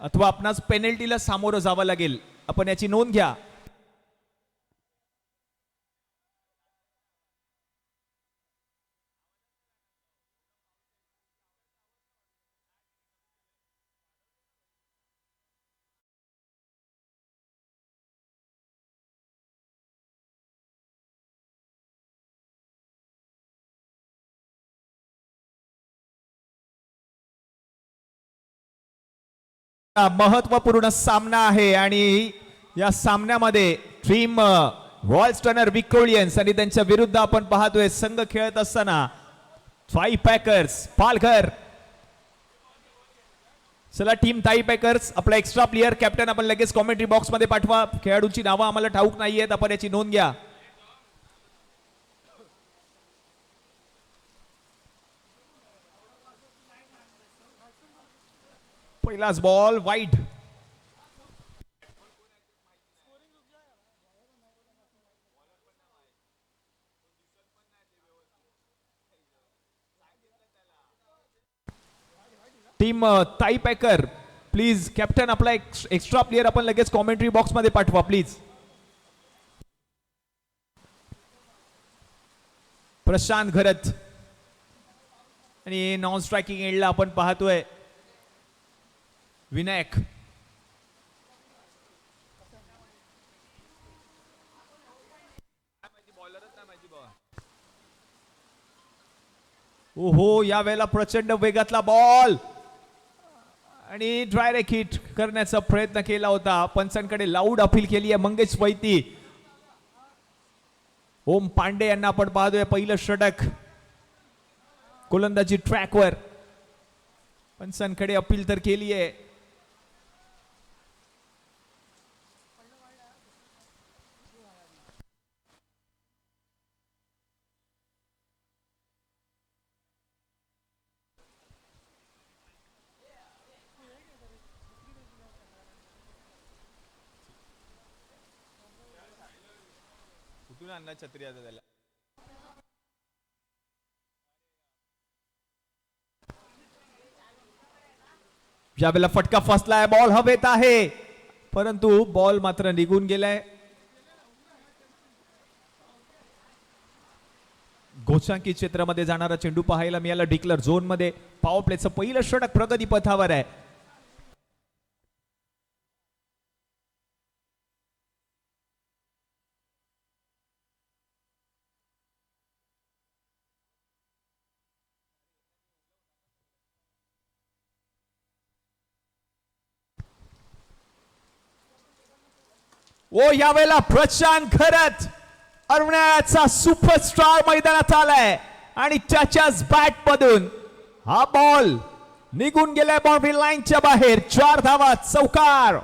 अथवा आपणास पेनल्टीला सामोरं जावं लागेल, आपण याची नोंद घ्या. महत्वपूर्ण सामना आहे आणि या सामन्यामध्ये टीम वॉलस्टनर विक्टोरियन्स आणि त्यांच्या विरुद्ध आपण पाहतोय संघ खेळत असताना थाई पॅकर्स पालघर. चला टीम थाई पॅकर्स आपला एक्स्ट्रा प्लेयर कॅप्टन आपण लगेच कॉमेंट्री बॉक्स मध्ये पाठवा. खेळाडूंची नावं आम्हाला ठाऊक नाहीयेत, आपण याची नोंद घ्या. पहिलाच बॉल वाईड. टीम ताई पॅकर प्लीज कॅप्टन आपला एक्स्ट्रा प्लेयर आपण लगेच कॉमेंट्री बॉक्स मध्ये पाठवा प्लीज. प्रशांत घरत आणि नॉन स्ट्रायकिंग एंडला आपण पाहतोय विनायक. ओहो, या वेळेला प्रचंड वेगातला बॉल आणि डायरेक्ट हिट करण्याचा प्रयत्न केला होता. पंचांकडे लाऊड अपील केली आहे मंगेश वैती. ओम पांडे यांना आपण पाहतोय पहिलं षटक गोलंदाजी ट्रॅकवर. पंचांकडे अपील तर केली आहे. कुठून आणला छत्री आता त्याला. यावेळेला फटका फसलाय, बॉल हवेत आहे परंतु बॉल मात्र निघून गेलाय. गोचांकी क्षेत्रामध्ये जाणारा चेंडू पाहायला मिळाला. डिक्लर झोन मध्ये पॉवर प्लेचं पहिलं षटक प्रगती पथावर आहे. ओ यावेळेला प्रशांत घरत अरुणाचा सुपरस्टार मैदानात आलाय आणि त्याच्याच बॅट मधून हा बॉल निघून गेलाय बाउंड्री लाईनच्या बाहेर. 4 धावा चौकार.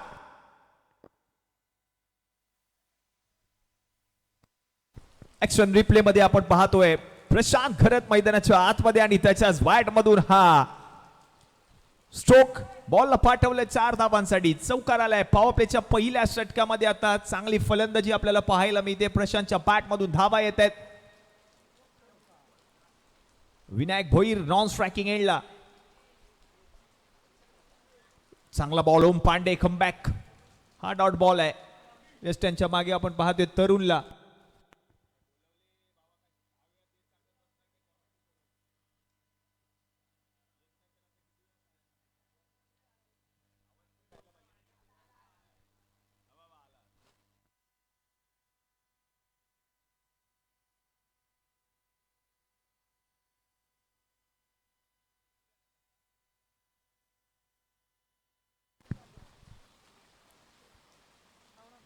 ऍक्शन रिप्ले मध्ये आपण पाहतोय प्रशांत घरत मैदानाच्या आतमध्ये आणि त्याच्याच बॅट मधून हा स्ट्रोक बॉलला पाठवलंय 4 धावांसाठी. चौकार आलाय. पॉवर प्लेच्या पहिल्या षटकामध्ये आता चांगली फलंदाजी आपल्याला पाहायला मिळते. प्रशांतच्या बॅट मधून धावा येत आहेत. विनायक भोईर नॉन स्ट्रायकिंग एंडला. चांगला बॉल ओम पांडे कमबॅक. हा डॉट बॉल आहे. वेस्टर्नच्या मागे आपण पाहतोय तरुणला.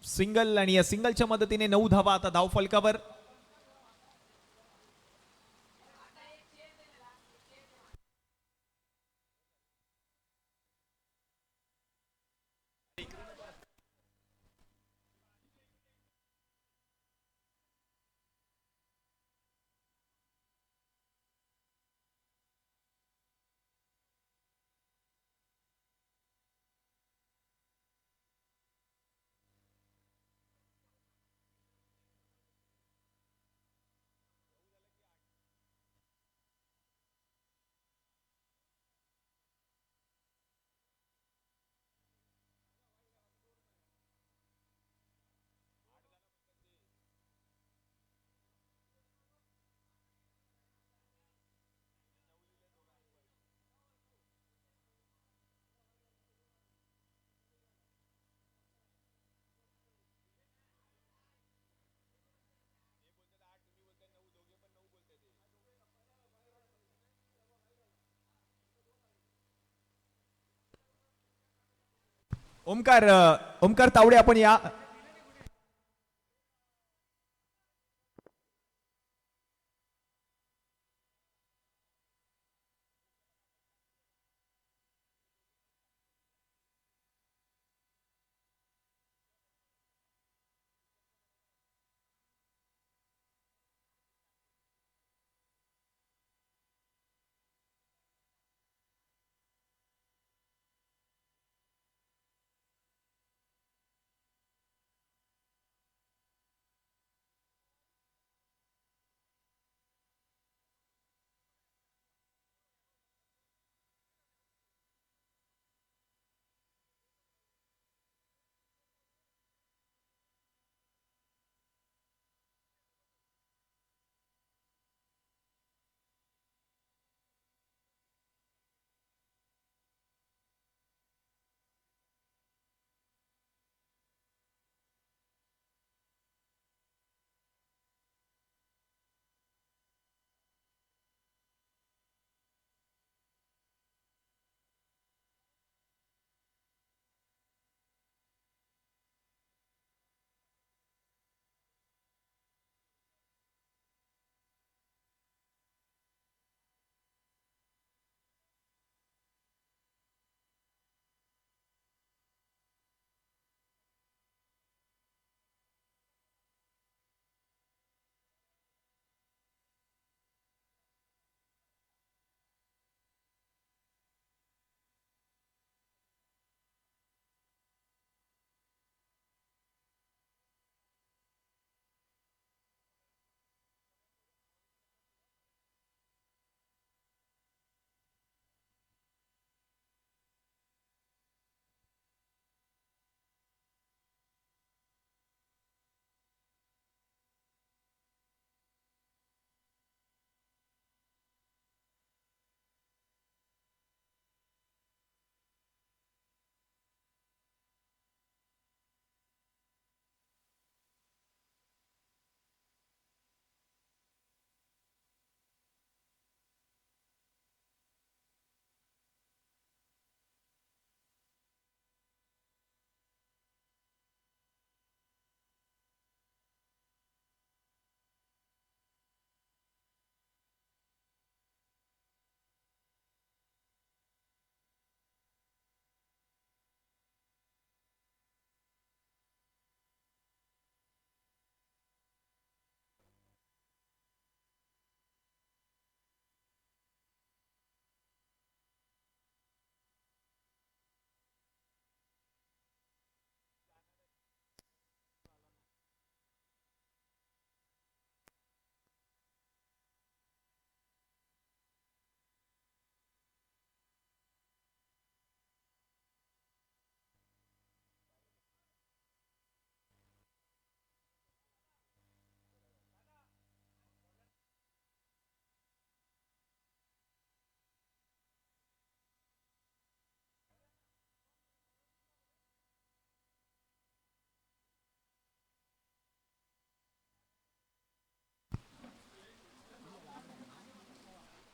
सिंगल आणि या सिंगलच्या मदतीने 9 धावा आता धाव फलकावर. ओमकार तावडे आपण या.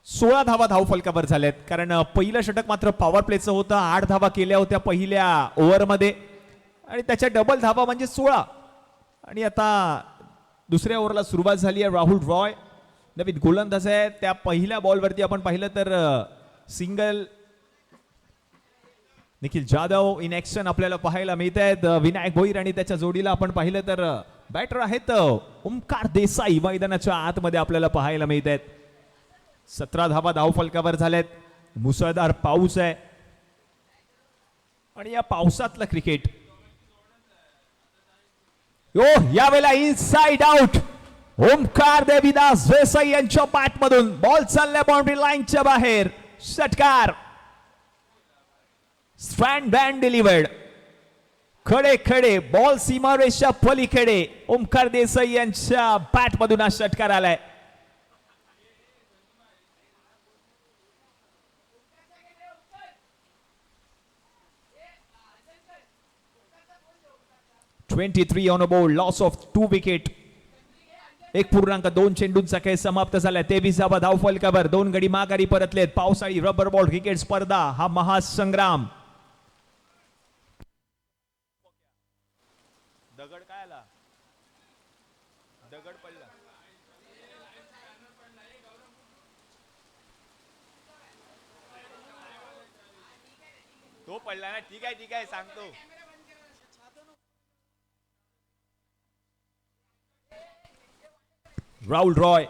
सोळा धावा धावफलकावर झाल्यात. कारण पहिलं षटक मात्र पॉवर प्लेचं होतं. 8 धावा केल्या होत्या पहिल्या ओव्हरमध्ये आणि त्याच्या डबल धावा म्हणजे 16. आणि आता दुसऱ्या ओव्हरला सुरुवात झाली आहे. राहुल रॉय नवीन गोलंदाज आहे. त्या पहिल्या बॉलवरती आपण पाहिलं तर single Nikhil Jadhav in action आपल्याला पाहायला मिळत आहेत. विनायक भोईर आणि त्याच्या जोडीला आपण पाहिलं तर बॅटर आहेत ओमकार देसाई मैदानाच्या आतमध्ये आपल्याला पाहायला मिळत आहेत. 17 धावा धावफलकावर झाल्यात. मुसळधार पाऊस आहे आणि या पावसातलं क्रिकेट यावेळेला इनसाइड आउट ओमकार देविदास देसाई यांच्या बॅट मधून बॉल चालल्या बाउंड्री लाईनच्या बाहेर. षटकार स्ट्रँड बँड डिलिव्हर्ड. खडे खडे बॉल सीमारेषा पलीकडे ओमकार देसाई यांच्या बॅट मधून हा षटकार आलाय. (23 on board, loss of 2 wicket. 1.2 चेंडूंचा खेळ समाप्त झाला. 23 धावा धावफलकावर. 2 गडी माघारी परतलेत. पावसाळी रबर बॉल क्रिकेट स्पर्धा हा महासंग्राम दगड पडला. तो पडला ना. ठीक आहे सांगतो. राहुल रॉय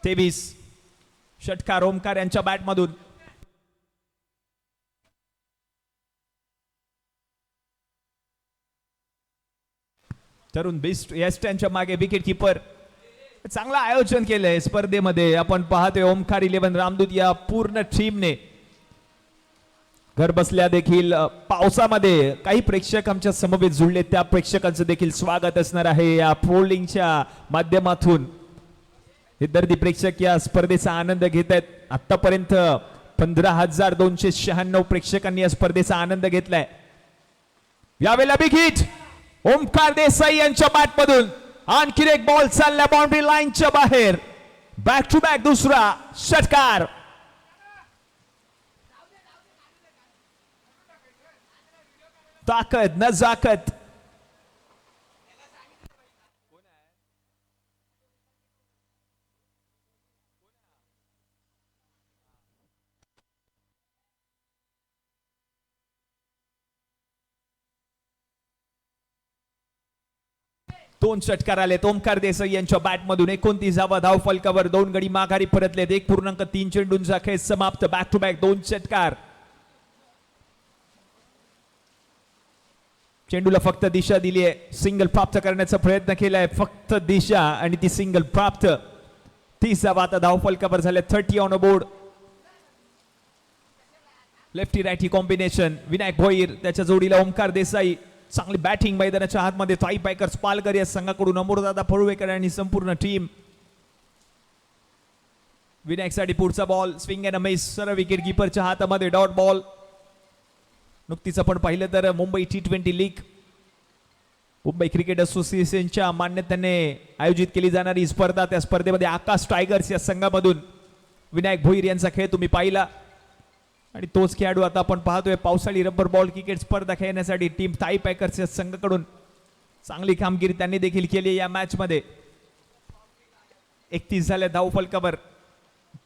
23 षटकार ओमकार यांच्या बॅटमधून. तरुण बेस्ट येस्ट यांच्या मागे विकेट किपर. चांगलं आयोजन केलंय स्पर्धेमध्ये. आपण पाहतोय ओमकार 11 रामदूत या पूर्ण टीमने. घर बसल्या देखील पावसामध्ये काही प्रेक्षक आमच्या समवेत जुळले. त्या प्रेक्षकांचं देखील स्वागत असणार आहे या पोलिंगच्या माध्यमातून. विद्यार्थी प्रेक्षक या स्पर्धेचा आनंद घेत आहेत. आतापर्यंत 15,296 प्रेक्षकांनी या स्पर्धेचा आनंद घेतलाय. यावेळेला बिग हिट ओमकार देसाई यांच्या बॅटमधून. आणखी एक बॉल चालला बाउंड्री लाईनच्या बाहेर. बॅक टू बॅक दुसरा षटकार. ताकद नजाकत. दोन षटकार आले ओमकार देसाई यांच्या बॅटमधून. 29वा धाव फलकावर. 2 गडी माघारी परतलेत. 1.3 चेंडूंचा खेळ समाप्त. बॅक टू बॅक 2 षटकार. चेंडूला फक्त दिशा दिली आहे. सिंगल प्राप्त करण्याचा प्रयत्न केलाय. फक्त दिशा आणि ती सिंगल प्राप्त. 30वा आता धाव फलकावर झाले. 30 on board. Lefty righty combination. Vinayak Bhoir त्याच्या जोडीला ओमकार देसाई. चांगली बॅटिंग मैदानाच्या हातमध्ये. ताई पायकर्स पालकर या संघाकडून अमोरदादा पळुवेकर आणि संपूर्ण टीम. विनायक साठी पुढचा बॉल. Swing and miss. सरळ विकेट कीपरच्या हातामध्ये डॉट बॉल. नुकतीच आपण पाहिलं तर Mumbai T20 league Mumbai cricket असोसिएशनच्या मान्यतेने आयोजित केली जाणारी स्पर्धा. त्या स्पर्धेमध्ये आकाश टायगर्स या संघामधून विनायक भोईर यांचा खेळ तुम्ही पाहिला. आणि तोच खेळाडू आता आपण पाहतोय पावसाळी रबर बॉल क्रिकेट स्पर्धा खेळण्यासाठी टीम ताई पॅकर्स या संघाकडून. चांगली कामगिरी त्यांनी देखील केली या मॅच मध्ये. 31 झाले धाव फलकावर.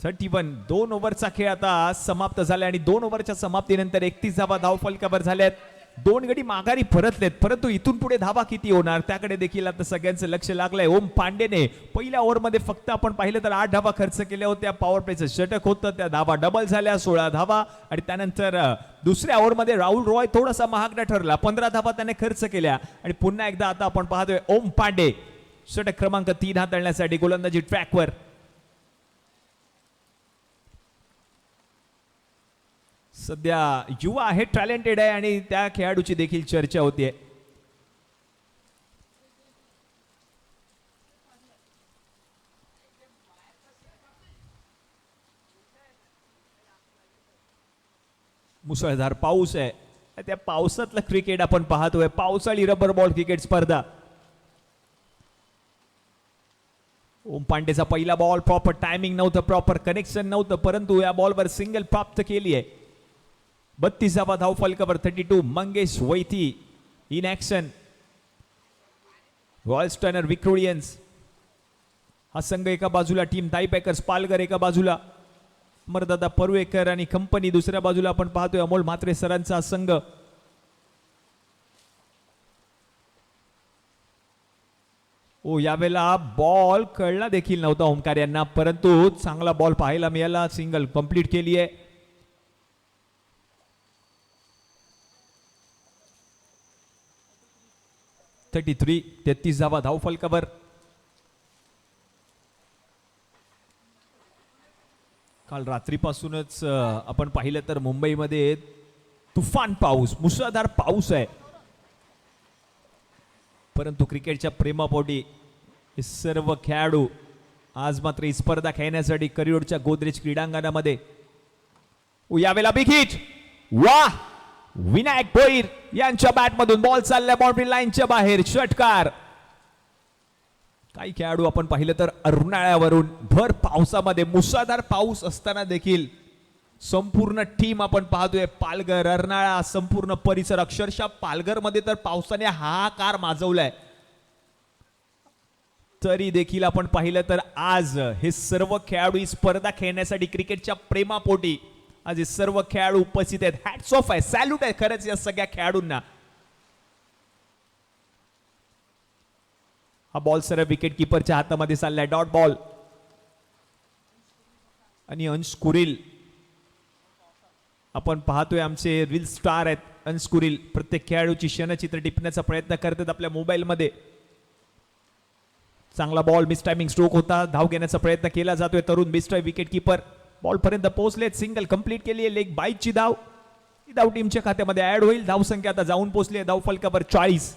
31. 2 ओव्हरचा खेळ आता समाप्त झाला आणि 2 ओव्हरच्या समाप्तीनंतर 31वा धाव फलकावर झाल्यात. 2 गडी माघारी परतलेत. परंतु इथून पुढे धावा किती होणार त्याकडे देखील आता सगळ्यांचं लक्ष लागलंय. ओम पांडेने पहिल्या ओव्हरमध्ये फक्त आपण पाहिलं तर 8 धावा खर्च केल्या होत्या. पॉवर प्लेचं षटक होतं. त्या धावा डबल झाल्या 16 धावा. आणि त्यानंतर दुसऱ्या ओव्हरमध्ये राहुल रॉय थोडासा महागडा ठरला. 15 धावा त्याने खर्च केल्या. आणि पुन्हा एकदा आता आपण पाहतोय ओम पांडे षटक क्रमांक 3 हाताळण्यासाठी गोलंदाजी ट्रॅकवर. सध्या युवा आहे, टॅलेंटेड आहे आणि त्या खेळाडूची देखील चर्चा होतीये. मुसळधार पाऊस आहे. त्या पावसातलं क्रिकेट आपण पाहतोय. पावसाळी रबर बॉल क्रिकेट स्पर्धा. ओम पांडेचा पहिला बॉल. प्रॉपर टायमिंग नव्हतं, प्रॉपर कनेक्शन नव्हतं, परंतु या बॉलवर सिंगल प्राप्त केली आहे. 32वा धाव फलकावर. 32. मंगेश वैती in action. Royal sterner Vikrolians हा संघ एका बाजूला. टीम ताई पॅकर्स पालघर एका बाजूला. अमरदादा परुवेकर आणि कंपनी दुसऱ्या बाजूला. आपण पाहतोय अमोल म्हात्रे सरांचा संघ. ओ यावेळेला बॉल कळला देखील नव्हता ओमकार यांना, परंतु चांगला बॉल पाहायला मिळाला. सिंगल कंप्लीट केली आहे. थर्टी 33वा धाव फलकावर. काल रात्रीपासूनच आपण पाहिलं तर मुंबईमध्ये तुफान पाऊस, मुसळधार पाऊस आहे. परंतु क्रिकेटच्या प्रेमापोटी हे सर्व खेळाडू आज मात्र ही स्पर्धा खेळण्यासाठी करिअरच्या गोदरेज क्रीडांगणामध्ये. यावेळेला बिग हिट. वाह, विनायक भोईर यांच्या बॅटमधून बॉल चालला बाउंड्री लाईनच्या बाहेर. षटकार. काही खेळाडू आपण पाहिलं तर अरुणाळ्यावरून भर पावसामध्ये, मुसळधार पाऊस असताना देखील संपूर्ण टीम आपण पाहतोय. पालघर, अर्नाळा, संपूर्ण परिसर. अक्षरशः पालघर मध्ये तर पावसाने हाहाकार माजवलाय. तरी देखील आपण पाहिलं तर आज हे सर्व खेळाडू ही स्पर्धा खेळण्यासाठी क्रिकेटच्या प्रेमापोटी आज हे सर्व खेळाडू उपस्थित आहेत. हॅट्स ऑफ आहे, सॅल्यूट आहे खरंच या सगळ्या खेळाडूंना. हा बॉल सरळ विकेट किपरच्या हातामध्ये चाललाय. डॉट बॉल आणि अंश कुरिल आपण पाहतोय आमचे रील स्टार आहेत. अंश कुरिल प्रत्येक खेळाडूची क्षणचित्र टिपण्याचा प्रयत्न करतात आपल्या मोबाईलमध्ये. चांगला बॉल, मिस टायमिंग स्ट्रोक होता. धाव घेण्याचा प्रयत्न केला जातोय. तरुण मिस्टर विकेट किपर बॉल पर्यंत पोहोचलेत. सिंगल कंप्लीट केली आहे. लेग बाईटची धाव, ही धाव टीमच्या खात्यामध्ये ऍड होईल. धाव संख्या आता जाऊन पोहोचली आहे धाव फलकावर 40.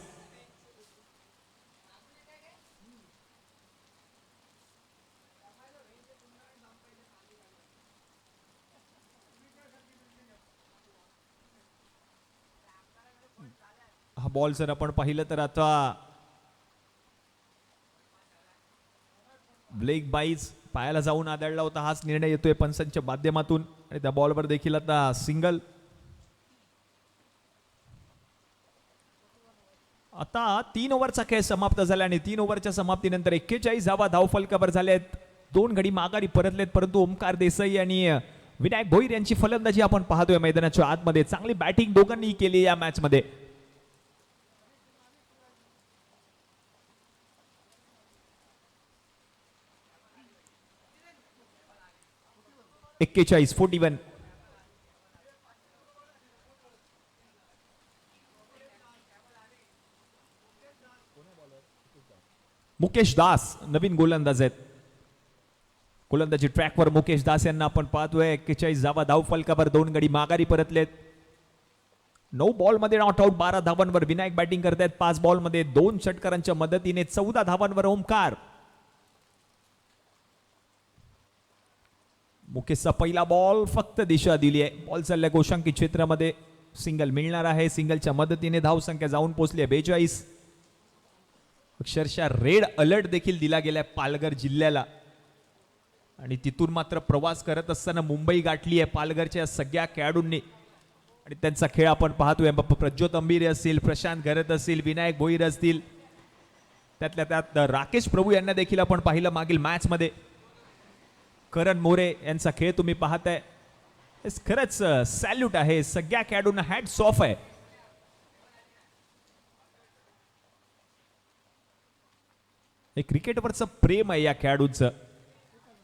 हा बॉल जर आपण पाहिलं तर आता ब्लेक बाईज पायाला जाऊन आदळला होता. हाच निर्णय येतोय पंचांच्या माध्यमातून आणि त्या बॉलवर देखील आता सिंगल. आता 3 ओव्हरचा खेळ समाप्त झाला आणि 3 ओव्हरच्या समाप्तीनंतर 41 धावा धाव फलकावर झाल्यात. 2 गडी माघारी परतलेत, परंतु ओमकार देसाई आणि विनायक भोईर यांची फलंदाजी आपण पाहतोय मैदानाच्या आतमध्ये. चांगली बॅटिंग दोघांनी केली या मॅच मध्ये. 41. मुकेश दास नवीन गोलंदाज आहेत. गोलंदाजी ट्रॅकवर मुकेश दास यांना आपण पाहतोय. 41 धावा धाव फलकावर. 2 गडी माघारी परतलेत. 9 बॉल मध्ये नॉट आउट. 12 धावांवर विनायक बॅटिंग करतायत. 5 बॉल मध्ये 2 षटकारांच्या मदतीने 14 धावांवर ओमकार. मुकेशचा पहिला बॉल फक्त दिशा दिली आहे. बॉल चाललाय गोशांकित क्षेत्रामध्ये. सिंगल मिळणार आहे. सिंगलच्या मदतीने धाव संख्या जाऊन पोहोचली आहे 42. अक्षरशः रेड अलर्ट देखील दिला गेलाय पालघर जिल्ह्याला आणि तिथून मात्र प्रवास करत असताना मुंबई गाठली आहे पालघरच्या सगळ्या खेळाडूंनी आणि त्यांचा खेळ आपण पाहतोय. प्रज्योत अंबिरे असतील, प्रशांत घरत असतील, विनायक भोईर असतील, त्यातल्या त्यात राकेश प्रभू यांना देखील आपण पाहिलं मागील मॅच मध्ये. करण मोरे यांचा खेळ तुम्ही पाहताय. खरंच सॅल्यूट आहे सगळ्या खेळाडूंना. हॅट्स ऑफ आहे. हे क्रिकेटवरचं प्रेम आहे या खेळाडूंचं.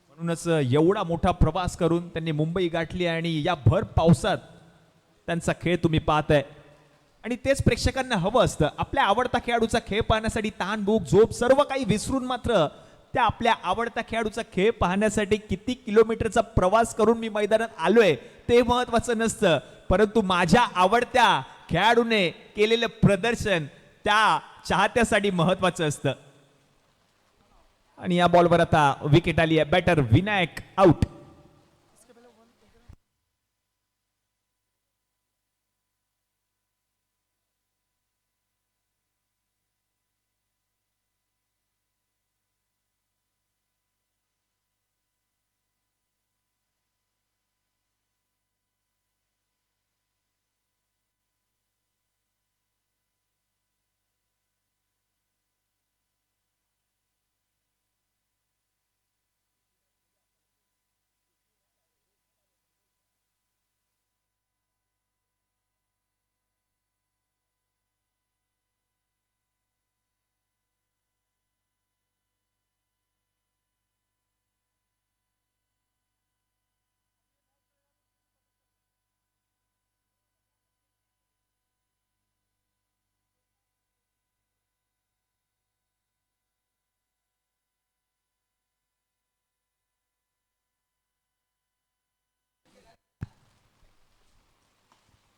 म्हणूनच एवढा मोठा प्रवास करून त्यांनी मुंबई गाठली आणि या भर पावसात त्यांचा खेळ तुम्ही पाहताय आणि तेच प्रेक्षकांना हवं असतं. आपल्या आवडता खेळाडूचा खेळ पाहण्यासाठी ताण, भूक, झोप सर्व काही विसरून मात्र त्या आपल्या आवडत्या खेळाडूचा खेळ पाहण्यासाठी किती किलोमीटरचा प्रवास करून मी मैदानात आलोय ते महत्वाचं नसतं, परंतु माझ्या आवडत्या खेळाडूने केलेलं प्रदर्शन त्या चाहत्यासाठी महत्वाचं असतं. आणि या बॉलवर आता विकेट आली आहे. Batter Vinayak out.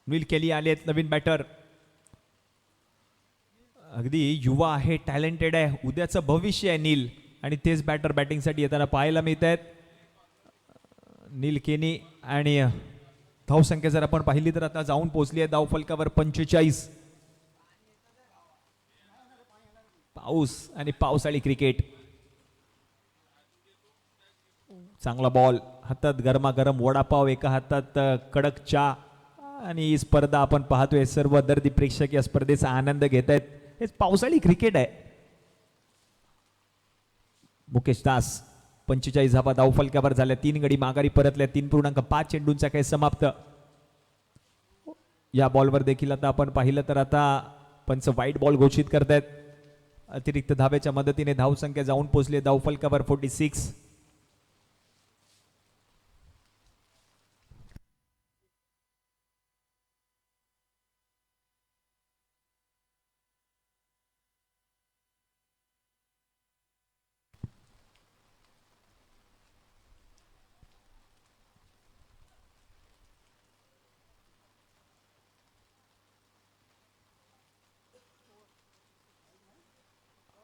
नील केली आले आहेत नवीन बॅटर. अगदी युवा आहे, टॅलेंटेड आहे, उद्याचं भविष्य आहे नील आणि तेच बॅटर बॅटिंगसाठी येताना पाहायला मिळत आहेत. नील केनी आणि धाव संख्या जर आपण पाहिली तर आता जाऊन पोहोचली आहे धाव फलकावर 45. पाऊस आणि पावसाळी क्रिकेट. चांगला बॉल, हातात गरमागरम वडापाव, एका हातात कडक चहा आणि ही स्पर्धा आपण पाहतोय. सर्व दर्दी प्रेक्षक या स्पर्धेचा आनंद घेत आहेत. हेच पावसाळी क्रिकेट आहे. मुकेश दास 45 धावा धावफलकावर झाल्या. 3 गडी माघारी परतल्या. 3.5 चेंडूंचा खेळ समाप्त. या बॉलवर देखील आता आपण पाहिलं तर आता पंच वाईट बॉल घोषित करतायत. अतिरिक्त धावेच्या मदतीने धावसंख्या जाऊन पोहोचली धावफलकावर 46.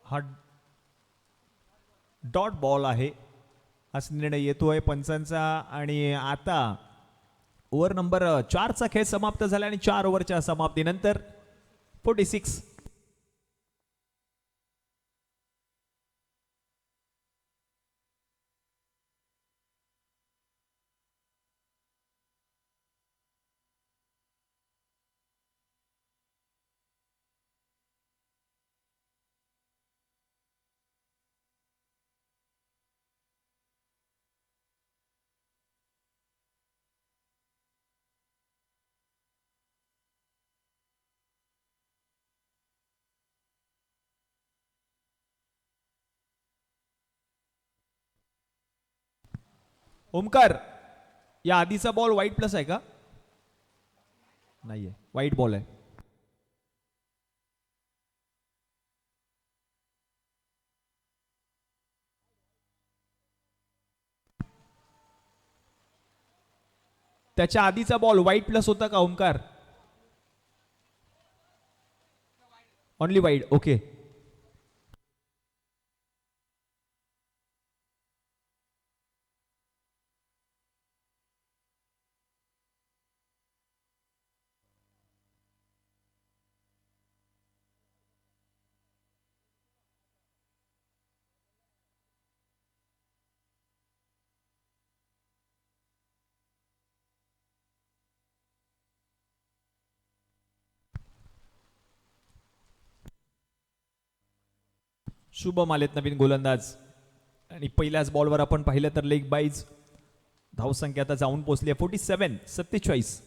हा डॉट बॉल आहे असा निर्णय येतोय पंचांचा. आणि आता ओव्हर नंबर 4चा खेळ समाप्त झाला आणि 4 ओव्हरच्या समाप्तीनंतर 46. ओमकार, या आधीचा बॉल व्हाईट प्लस आहे का? नाहीये, व्हाईट बॉल आहे. त्याच्या आधीचा बॉल व्हाईट प्लस होता का Omkar? Only wide. Okay. Shubham आलेत नवीन गोलंदाज. आणि पहिल्याच बॉलवर आपण पाहिलं तर लेग बाईज. धावसंख्या आता जाऊन पोहोचली आहे 47.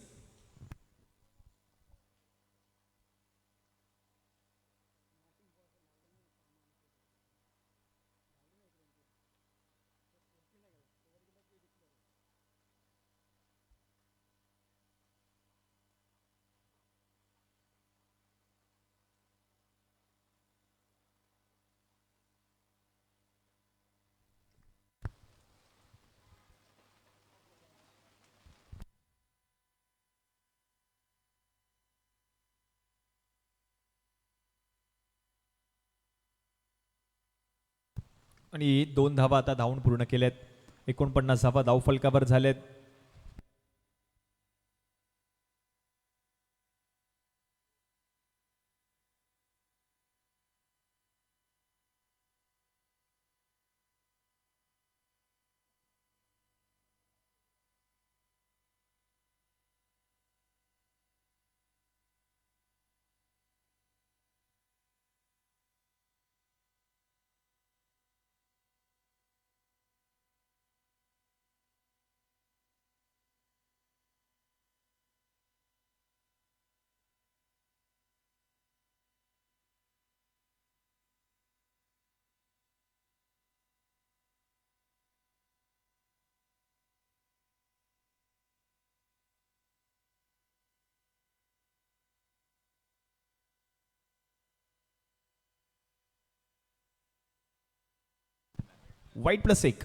आणि 2 धावा आता धावून पूर्ण केल्यात. 49 धावा धावफलकावर झालेत. White plus 1.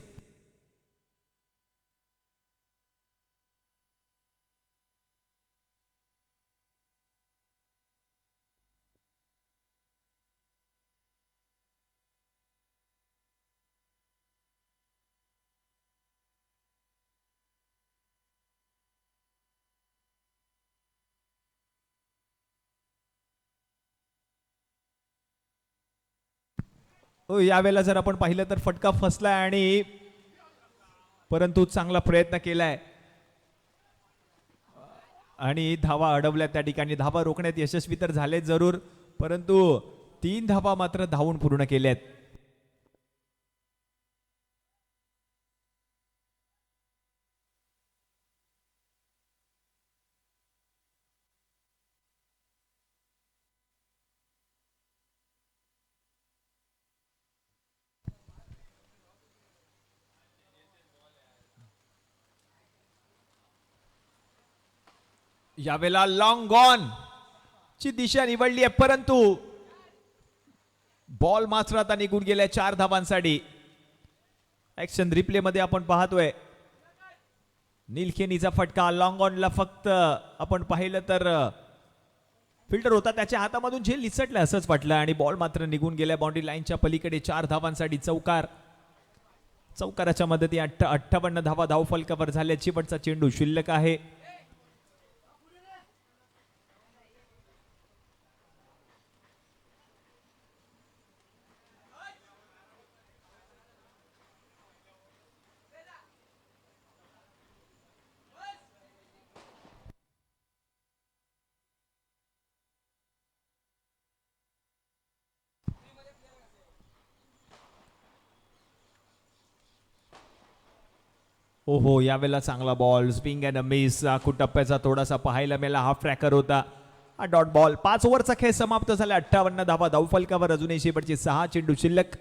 यावेळेला जर आपण पाहिलं तर फटका फसलाय आणि परंतु चांगला प्रयत्न केलाय आणि धावा अडवल्या. त्या ठिकाणी धावा रोखण्यात यशस्वी तर झाले जरूर, परंतु 3 धावा मात्र धावून पूर्ण केल्यात. यावेळेला लॉंग ऑन ची दिशा निवडली आहे, परंतु बॉल मात्र आता निघून गेलाय 4 धावांसाठी. ऍक्शन रिप्ले मध्ये आपण पाहतोय निलखेनीचा फटका. लॉंग ऑनला फक्त आपण पाहिलं तर फिल्टर होता त्याच्या हातामधून जे लिसटलं असंच वाटलं आणि बॉल मात्र निघून गेल्या बाउंड्री लाईनच्या पलीकडे. 4 धावांसाठी चौकार. चौकाराच्या मदती 58 धावा धावफलकावर झाल्या. शेवटचा चेंडू शिल्लक आहे. ओहो, यावेळेला चांगला बॉल. Swing and miss. टप्प्याचा थोडासा पाहायला मिळाला. हाफ ट्रॅकर होता हा डॉट बॉल. 5 ओव्हरचा खेळ समाप्त झाला. 58 धावा धावफलकावर. अजूनही शेवटचे 6 चेंडू शिल्लक.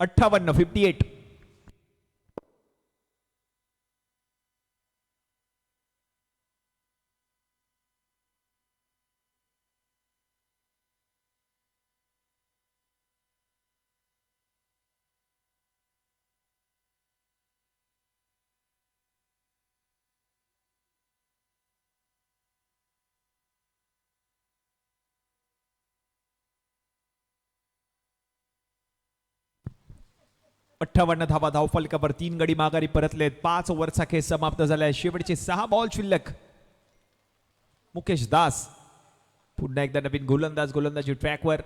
अठ्ठावन्न 58. अठ्ठावन्न धावा धावफलकावर. 3 गडी माघारी परतलेत. 5 ओव्हरचा खेळ समाप्त झालाय. शेवटचे 6 बॉल शिल्लक. मुकेश दास पुन्हा एकदा नवीन गोलंदाज. गोलंदाजी ट्रॅकवर.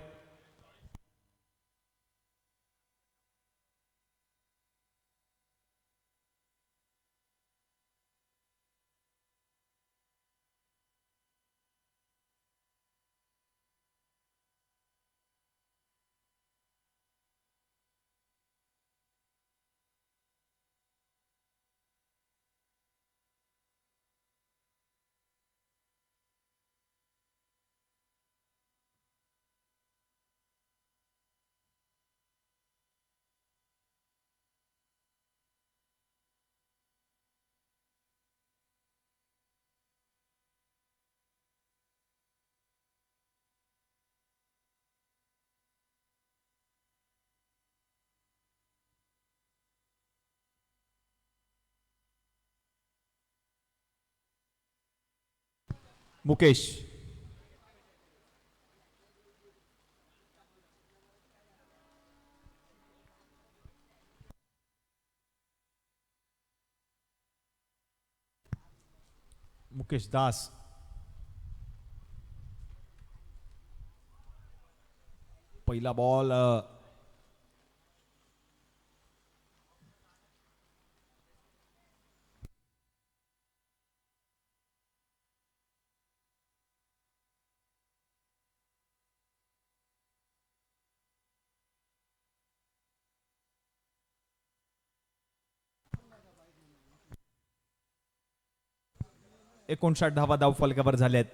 मुकेश. मुकेश दास. पहिला बॉल. 59 धावा धावफलकावर झाल्यात.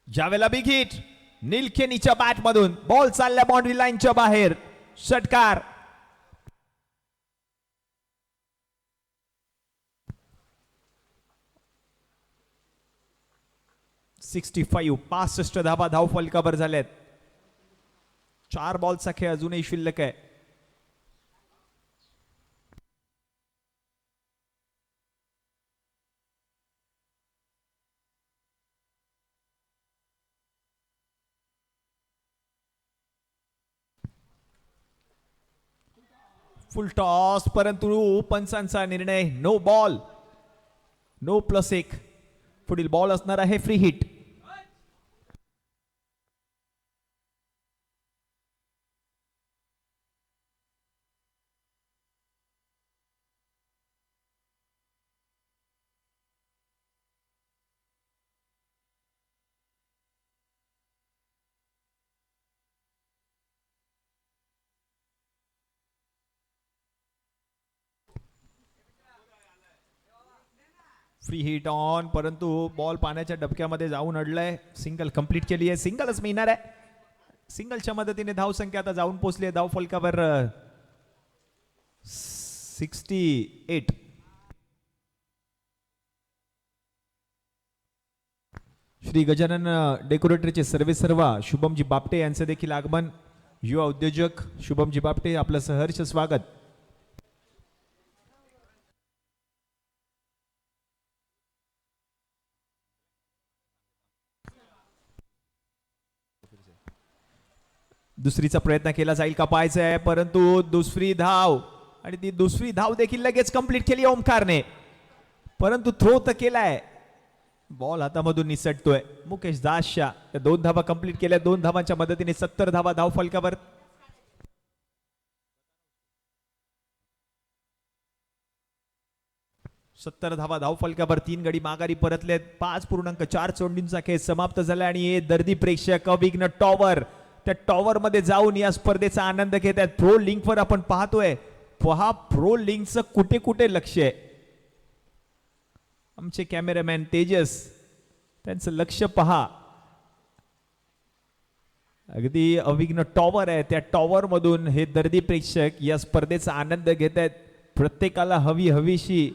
ज्यावेळेला बिग हिट निलखेनीच्या बॅट मधून. बॉल चालल्या बाउंड्री लाईनच्या बाहेर. षटकार. .65 65 धावा धावफलकावर झाल्यात. 4 बॉलचा खेळ अजूनही शिल्लक आहे. फुल टॉस, परंतु पंचांचा निर्णय नो बॉल. नो +1. पुढील बॉल असणार आहे free hit. Free hit on, परंतु बॉल पाण्याच्या डबक्यामध्ये जाऊन अडलाय. सिंगल कंप्लीट केली आहे, सिंगलच मिळणार आहे. सिंगलच्या मदतीने धाव संख्या आता जाऊन पोहोचली आहे धाव फलकावर 68. श्री गजानन डेकोरेटरचे सर्वेसर्वा शुभमजी बापटे यांचे देखील आगमन. युवा उद्योजक शुभमजी बापटे, आपलं सहर्ष स्वागत. दुसरीचा प्रयत्न केला जाईल का पाहायचं आहे, परंतु दुसरी धाव, आणि ती दुसरी धाव देखील लगेच कंप्लीट केली ओमकारने, परंतु थ्रो तर केलाय. बॉल हातामधून निसटतोय. मुकेश दासच्या 2 धावा कंप्लीट केल्या. 2 धावांच्या मदतीने 70 धावा धाव फलकावर. धावा धाव फलकावर. 3 गडी माघारी परतलेत. 5.4 चेंडूंचा खेळ समाप्त झाला आणि हे दर्दी प्रेक्षक अविघ्न टॉवर त्या टॉवर मध्ये जाऊन या स्पर्धेचा आनंद घेत आहेत. प्रो लिंक वर आपण पाहतोय, पहा प्रो लिंकचं कुठे कुठे लक्ष आहे. आमचे कॅमेरामॅन तेजस, त्यांचं लक्ष पहा. अगदी अविघ्न टॉवर आहे, त्या टॉवर मधून हे दर्दी प्रेक्षक या स्पर्धेचा आनंद घेत आहेत. प्रत्येकाला हवीशी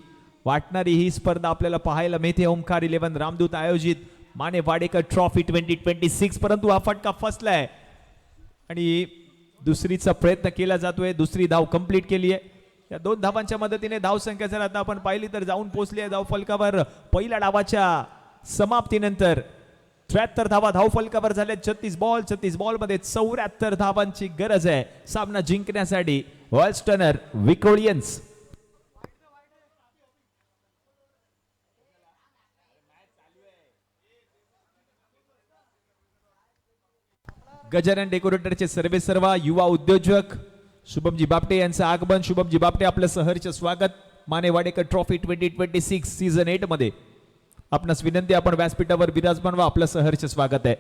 वाटणारी ही स्पर्धा आपल्याला पाहायला मिळते. ओमकार 11 रामदूत आयोजित माने वाडेकर ट्रॉफी 2026, परंतु हा फटका फसलाय आणि दुसरीचा प्रयत्न केला जातोय. दुसरी धाव कंप्लीट केली आहे. या 2 धावांच्या मदतीने धाव संख्या जर आता आपण पाहिली तर जाऊन पोहोचली आहे धाव फलकावर. पहिल्या डावाच्या समाप्तीनंतर 73 धावा धाव फलकावर झाल्या. 36 बॉल मध्ये 74 धावांची गरज आहे सामना जिंकण्यासाठी. वेस्टर्नर विक्टोरियन्स. गजानन डेकोरेटरचे सर्वेसर्वा युवा उद्योजक शुभमजी बापटे यांचं आगमन. शुभमजी बापटे, आपलं सहर्ष स्वागत माने वाडेकर ट्रॉफी 2026 सीझन 8 मध्ये. आपणास विनंती, आपण व्यासपीठावर विराजमान व्हा. आपलं सहर्ष स्वागत आहे.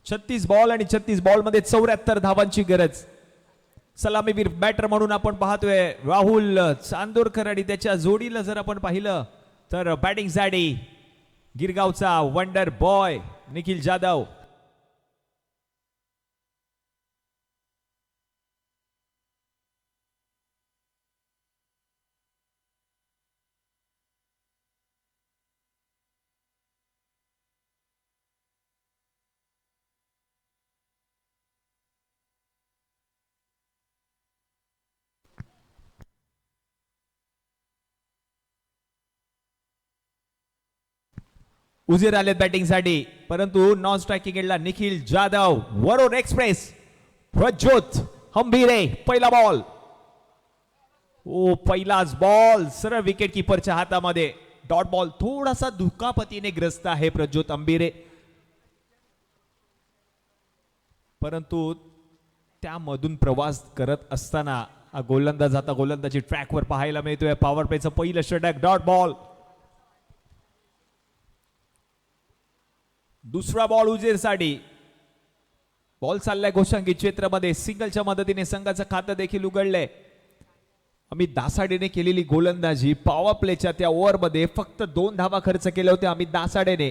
36 बॉल आणि 36 बॉल मध्ये 74 धावांची गरज. सलामीवीर बॅटर म्हणून आपण पाहतोय राहुल चांदोरकर आणि त्याच्या जोडीला जर आपण पाहिलं तर बॅटिंग साठी गिरगावचा वंडर बॉय निखिल जाधव. उजीर आलेत बॅटिंग साठी, परंतु नॉन स्ट्रायकिंग एंडला निखिल जाधव. वरुण एक्सप्रेस प्रज्योत हंबीरे पहिला बॉल. ओ पहिलाच बॉल सरळ विकेट किपरच्या हातामध्ये. Dot ball. थोडासा दुखापतीने ग्रस्त आहे प्रज्योत हंबीरे, परंतु त्यामधून प्रवास करत असताना गोलंदाज आता गोलंदाजी ट्रॅकवर पाहायला मिळतोय. पॉवर प्लेचं पहिलं षटक डॉट बॉल. दुसरा बॉल उजेर साठी. बॉल चाललाय घोषांकी क्षेत्रामध्ये. सिंगलच्या मदतीने संघाचं खातं देखील उघडलंय. अमित दासाडेने केलेली गोलंदाजी पॉवर प्लेच्या त्या ओव्हरमध्ये फक्त 2 धावा खर्च केल्या होत्या अमित दासाडेने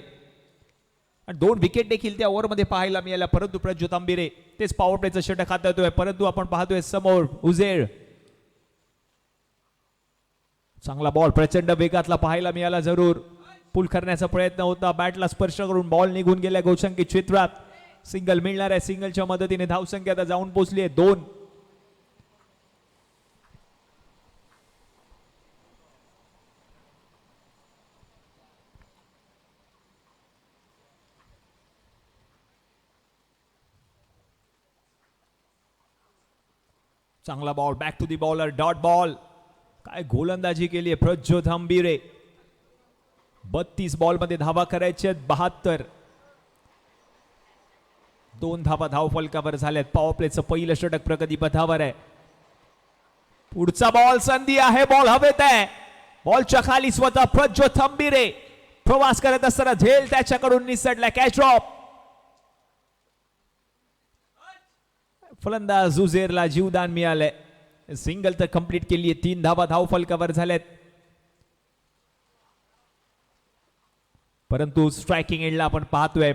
आणि 2 विकेट देखील त्या ओव्हरमध्ये पाहायला मिळाल्या. परंतु प्रज्योत हंबीरे तेच पॉवर प्लेचं षटक हाताळतोय. परंतु आपण पाहतोय समोर उजेर. चांगला बॉल प्रचंड वेगातला पाहायला मिळाला. जरूर पुल करण्याचा प्रयत्न होता. बॅटला स्पर्श करून बॉल निघून गेल्या गोलशंकी क्षेत्रात. सिंगल मिळणार आहे. सिंगलच्या मदतीने धावसंख्या आता जाऊन पोहोचली आहे 2. चांगला ball back to the bowler dot ball. काय गोलंदाजी केली आहे प्रज्योत हंबीरे. 32 बॉल मध्ये धावा करायच्या 72. 2 धावा धाव फलकावर झाल्यात. पॉवर प्लेचं पहिलं षटक प्रगती पथावर आहे. पुढचा बॉल संधी आहे. बॉल हवेत आहे. बॉलच्या खाली स्वतः प्रज्योत हंबीरे प्रवास करत असताना झेल त्याच्याकडून निसटला. Catch drop. फलंदाज उजेरला जीवदान मिळालंय. सिंगल तर कंप्लीट केली आहे. 3 धावा धाव फलकावर झाल्यात. परंतु स्ट्रायकिंग एंडला आपण पाहतोय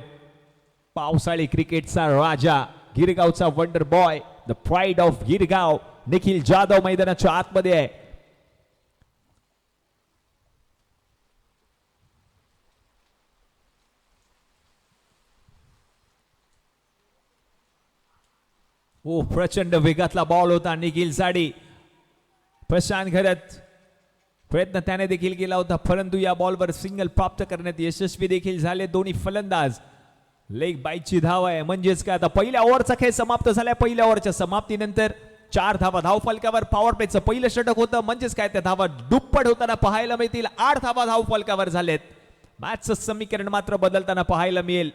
पावसाळी क्रिकेटचा राजा गिरगावचा wonder boy the pride of Girgaon Nikhil Jadhav मैदानाच्या आतमध्ये आहे. ओ प्रचंड वेगातला बॉल होता निखिल साठी. प्रशांत घरत प्रयत्न त्याने देखील केला होता, परंतु या बॉलवर सिंगल प्राप्त करण्यात यशस्वी देखील झाले दोन्ही फलंदाज. लेग बाईची धाव आहे. म्हणजेच काय आता पहिल्या ओव्हरचा खेळ समाप्त झालाय. पहिल्या ओव्हरच्या समाप्तीनंतर 4 धावा धाव फलकावर. पॉवर प्लेचं पहिलं षटक होतं. म्हणजेच काय त्या धावा दुप्पट होताना पाहायला मिळतील. 8 धावा धाव फलकावर झालेत. मॅचचं समीकरण मात्र बदलताना पाहायला मिळेल.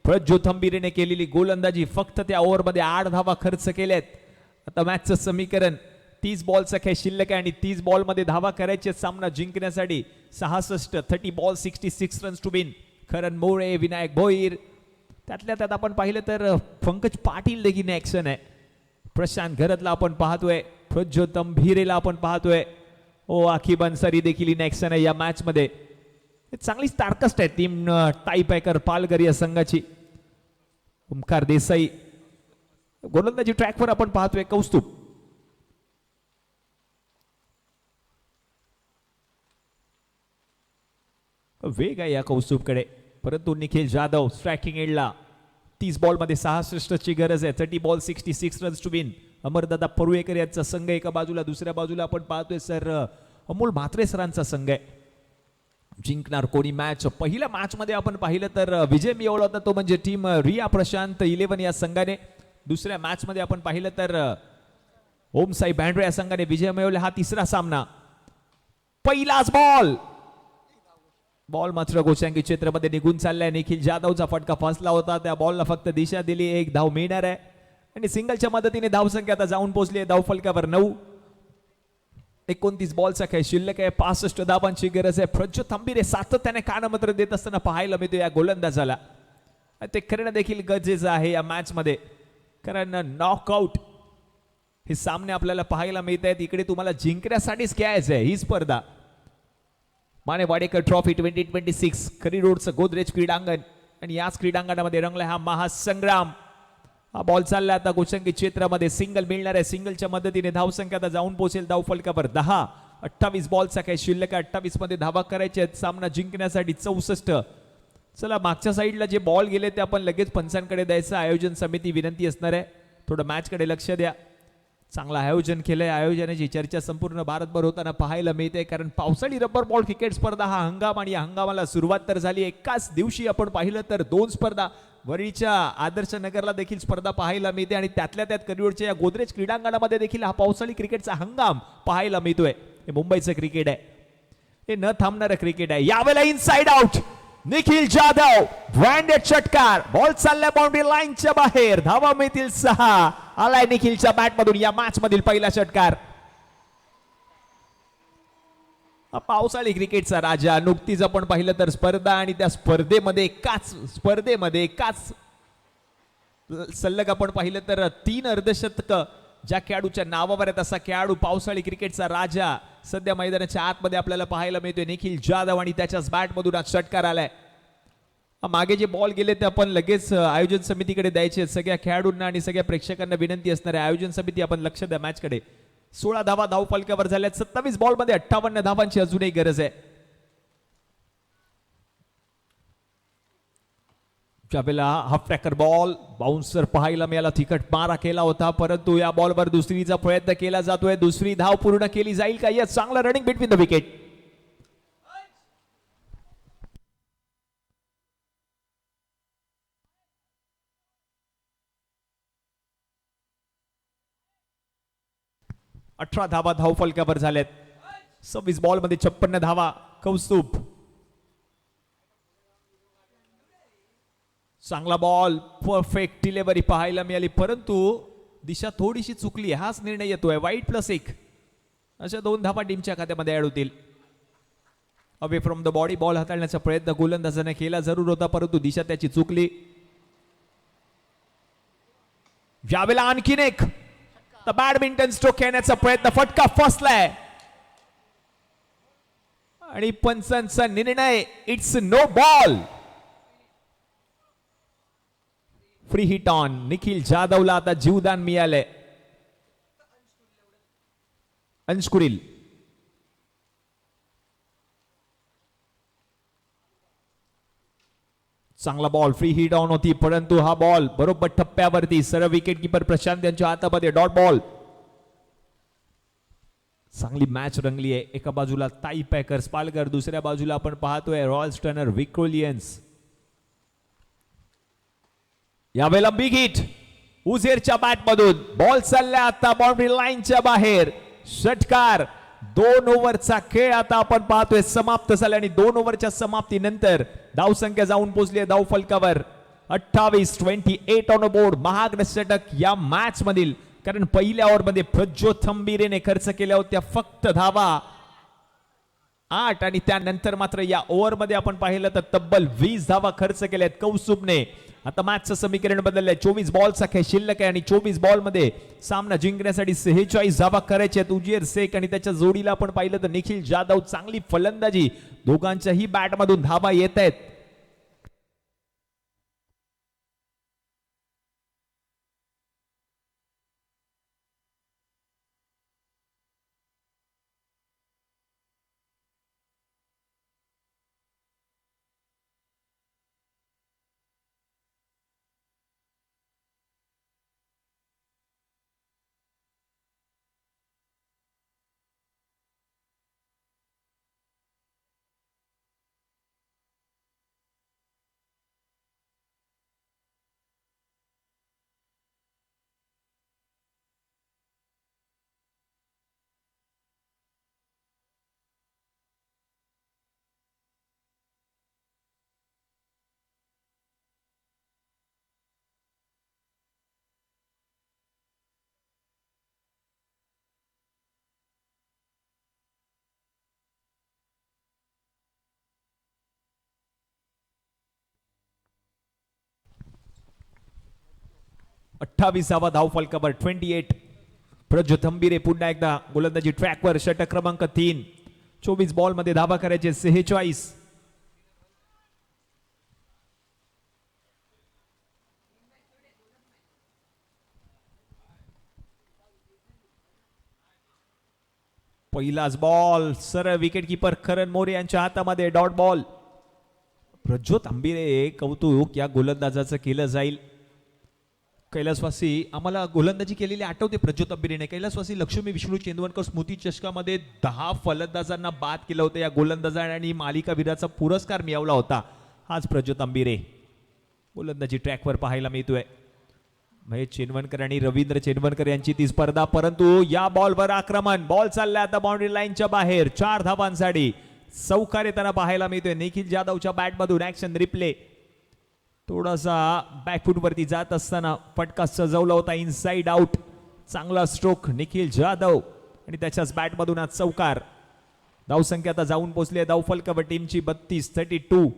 प्रज्योत हंबीरेने केलेली गोलंदाजी फक्त त्या ओव्हरमध्ये 8 धावा खर्च केल्यात. आता मॅचचं समीकरण 30 बॉलचा खेळ शिल्लक आहे आणि 30 बॉल मध्ये धावा करायचे. सामना जिंकण्यासाठी 30 बॉल 66 रन्स टू विन. करण मोरे, विनायक भोईर, त्यातल्या त्यात आपण पाहिलं तर पंकज पाटील देखील ऍक्शन आहे. प्रशांत घरतला आपण पाहतोय. प्रज्योत हंबीरेला आपण पाहतोय. ओ आखी बन्सरी देखील इन ऍक्शन आहे या मॅच मध्ये. चांगली स्टार्कस्ट आहे टीम टाईपॅकर पालघर या संघाची. ओमकार देसाई गोलंदाजी ट्रॅकवर आपण पाहतोय. कौस्तुभ वेग आहे या कौस्तुभकडे. परंतु निखिल जाधव स्ट्रायकिंग एंडला 30 बॉल मध्ये 66 ची गरज आहे. 30 ball 66 runs to win. Amardada Parulekar यांचा संघ एका बाजूला, दुसऱ्या बाजूला आपण पाहतोय सर अमोल म्हात्रे सरांचा संघ आहे. जिंकणार कोणी मॅच? पहिल्या मॅच मध्ये आपण पाहिलं तर विजय मिळवला होता तो म्हणजे टीम रिया प्रशांत 11 या संघाने. दुसऱ्या मॅच मध्ये आपण पाहिलं तर ओम साई बँड्रे या संघाने विजय मिळवला. हा तिसरा सामना. पहिलाच बॉल मात्र गोशांकी क्षेत्रामध्ये निघून चाललाय. निखिल जाधवचा फटका फसला होता. त्या बॉलला फक्त दिशा दिली. 1 धाव मिळणार आहे आणि सिंगलच्या मदतीने धावसंख्या आता जाऊन पोहोचली आहे धावफलकावर 9. 29 बॉलचा खेळ शिल्लक आहे. 65 धावांची गरज आहे. प्रज्योत हंबीरे सातत्याने कानमत्र देत असताना पाहायला मिळतो या गोलंदाजाला. ते करणं देखील गरजेचं आहे या मॅच मध्ये, कारण नॉकआउट हे सामने आपल्याला पाहायला मिळत आहेत. इकडे तुम्हाला जिंकण्यासाठीच खेळायचं आहे ही स्पर्धा. माने वाडेकर ट्रॉफी 2026 खरी रोडचं गोदरेज क्रीडांगण आणि याच क्रीडांगणामध्ये रंगला हा महासंग्राम. हा बॉल चालला आता गोचंगी क्षेत्रामध्ये, सिंगल मिळणार आहे. सिंगलच्या मदतीने धावसंख्या आता जाऊन पोहोचेल धाव फलकावर 10. 28 बॉलचा काही शिल्लक आहे. 28 मध्ये धावा करायचे आहेत सामना जिंकण्यासाठी 64. चला मागच्या साईडला जे बॉल गेले ते आपण लगेच पंचांकडे द्यायचं. आयोजन समिती विनंती असणार आहे थोडं मॅचकडे लक्ष द्या. चांगलं आयोजन केलंय. आयोजनाची चर्चा संपूर्ण भारतभर होताना पाहायला मिळते, कारण पावसाळी रबर बॉल क्रिकेट स्पर्धा हा हंगाम आणि या हंगामाला सुरुवात तर झाली. एकाच दिवशी आपण पाहिलं तर 2 स्पर्धा वरीच्या आदर्श नगरला देखील स्पर्धा पाहायला मिळते आणि त्यातल्या त्यात करिअरच्या या गोदरेज क्रीडांगणामध्ये देखील हा पावसाळी क्रिकेटचा हंगाम पाहायला मिळतोय. हे मुंबईचं क्रिकेट आहे, हे न थांबणारं क्रिकेट आहे. यावेळेला inside out Nikhil Jadhav, branded षटकार. बॉल चाललाय बाउंड्री लाईनच्या बाहेर, धावा मिळतील 6. आलाय निखिलच्या बॅट मधून या मॅच मधील पहिला षटकार. पावसाळी क्रिकेटचा राजा. नुकतीच आपण पाहिलं तर स्पर्धा आणि त्या स्पर्धेमध्ये एकाच सलग आपण पाहिलं तर 3 अर्धशतक ज्या खेळाडूच्या नावावर आहेत असा खेळाडू पावसाळी क्रिकेटचा राजा सध्या मैदानाच्या आतमध्ये आपल्याला पाहायला मिळतोय निखिल जाधव आणि त्याच्याच बॅट मधून आज षटकार आलाय. मागे जे बॉल गेले ते आपण लगेच आयोजन समितीकडे द्यायचे. सगळ्या खेळाडूंना आणि सगळ्या प्रेक्षकांना विनंती असणार आहे, आयोजन समिती आपण लक्ष द्या मॅचकडे. 16 धावा धाव फलकावर झाल्यात. 27 बॉल मध्ये 58 धावांची अजूनही गरज आहे. ज्यावेळेला हाफ ट्रॅकर बॉल बाउन्सर पाहायला मिळाला, तिखट मारा केला होता, परंतु या बॉलवर दुसरीचा प्रयत्न केला जातोय. दुसरी धाव पूर्ण केली जाईल का? यस, चांगला रनिंग बिटवीन द विकेट. अठरा धावा धाव फलकावर झाल्यात. 26 बॉल मध्ये 56 धावा. कौस्तुभ, चांगला बॉल, परफेक्ट डिलिव्हरी पाहायला मिळाली, परंतु दिशा थोडीशी चुकली. हाच निर्णय येतोय. वाईट +1 अशा 2 धावा टीमच्या खात्यामध्ये ऍड होतील. Away from the body ball हाताळण्याचा प्रयत्न गोलंदाजाने केला जरूर होता, परंतु दिशा त्याची चुकली. यावेळेला आणखीन एक बॅडमिंटन स्ट्रोक खेळण्याचा प्रयत्न, फटका फसलाय आणि पंचांचा निर्णय it's no ball. Free hit on. Nikhil जाधवला आता जीवदान मिळालंय. अंशकुरील चांगला बॉल, फ्री हिट ऑन होती, परंतु हा बॉल बरोबर टप्प्यावरती. सरळ विकेट किपर प्रशांत यांच्या हातामध्ये डॉट बॉल. चांगली मॅच रंगली आहे. एका बाजूला ताई पॅकर्स पालघर, दुसऱ्या बाजूला आपण पाहतोय रॉयल स्टर्नर विक्रोलियन्स. यावेळेला बिग हिट उझेरच्या बॅट मधून. बॉल चालला आता बाउंड्री लाईनच्या बाहेर. षटकार. 2 ओव्हरचा खेळ आता आपण पाहतोय समाप्त झाला आणि 2 ओव्हरच्या समाप्तीनंतर धावसंख्या जाऊन पोहोचली आहे धाव फलकावर 28 ऑन बोर्ड. महाग षटक या मॅच मधील, कारण पहिल्या ओव्हर मध्ये प्रज्योत थंबीरेने खर्च केल्या होत्या फक्त धावा 8 आणि त्यानंतर मात्र या ओव्हर मध्ये आपण पाहिलं तर तब्बल 20 धावा खर्च केल्यात कौस्तुभने. आता मॅचचं समीकरण बदललंय. 24 बॉलचा खेळ शिल्लक आहे आणि 24 बॉल मध्ये सामना जिंकण्यासाठी 46 धावा करायच्या आहेत. उजीर शेख आणि त्याच्या जोडीला आपण पाहिलं तर निखिल जाधव. चांगली फलंदाजी, दोघांच्याही बॅट मधून धावा येत आहेत. 28वा धाव फलकावर 28. प्रज्योत हंबिरे पुन्हा एकदा गोलंदाजी ट्रॅकवर षटक क्रमांक 3. 24 बॉल मध्ये धावा करायचे 46. पहिलाच बॉल सरळ विकेट किपर करण मोरे यांच्या हातामध्ये डॉट बॉल. प्रज्योत आंबिरे कौतुक या गोलंदाजाचं केलं जाईल. कैलासवासी आम्हाला गोलंदाजी केलेली आठवते प्रज्योत आंबिरेने. कैलासवासी लक्ष्मी विष्णू चेंदवनकर स्मृती चषकामध्ये 10 फलंदाजांना बाद केलं होतं या गोलंदाजाने आणि मालिकावीराचा पुरस्कार मिळवला होता. हाच प्रज्योत आंबिरे गोलंदाजी ट्रॅकवर पाहायला मिळतोय. महेश चेनवणकर आणि रवींद्र चेनवणकर यांची ती स्पर्धा, परंतु या बॉलवर आक्रमण. बॉल चाललाय आता बाउंड्री लाईनच्या बाहेर 4 धावांसाठी. चौकार येताना पाहायला मिळतोय निखिल जाधवच्या बॅटमधून. Action replay. थोडासा बॅकफूट वरती जात असताना फटका सजवला होता इनसाइड आउट. चांगला स्ट्रोक निखिल जाधव आणि त्याच्याच बॅटमधून आज चौकार. धावसंख्या आता जाऊन पोहोचली धाव फलकावर टीमची 32.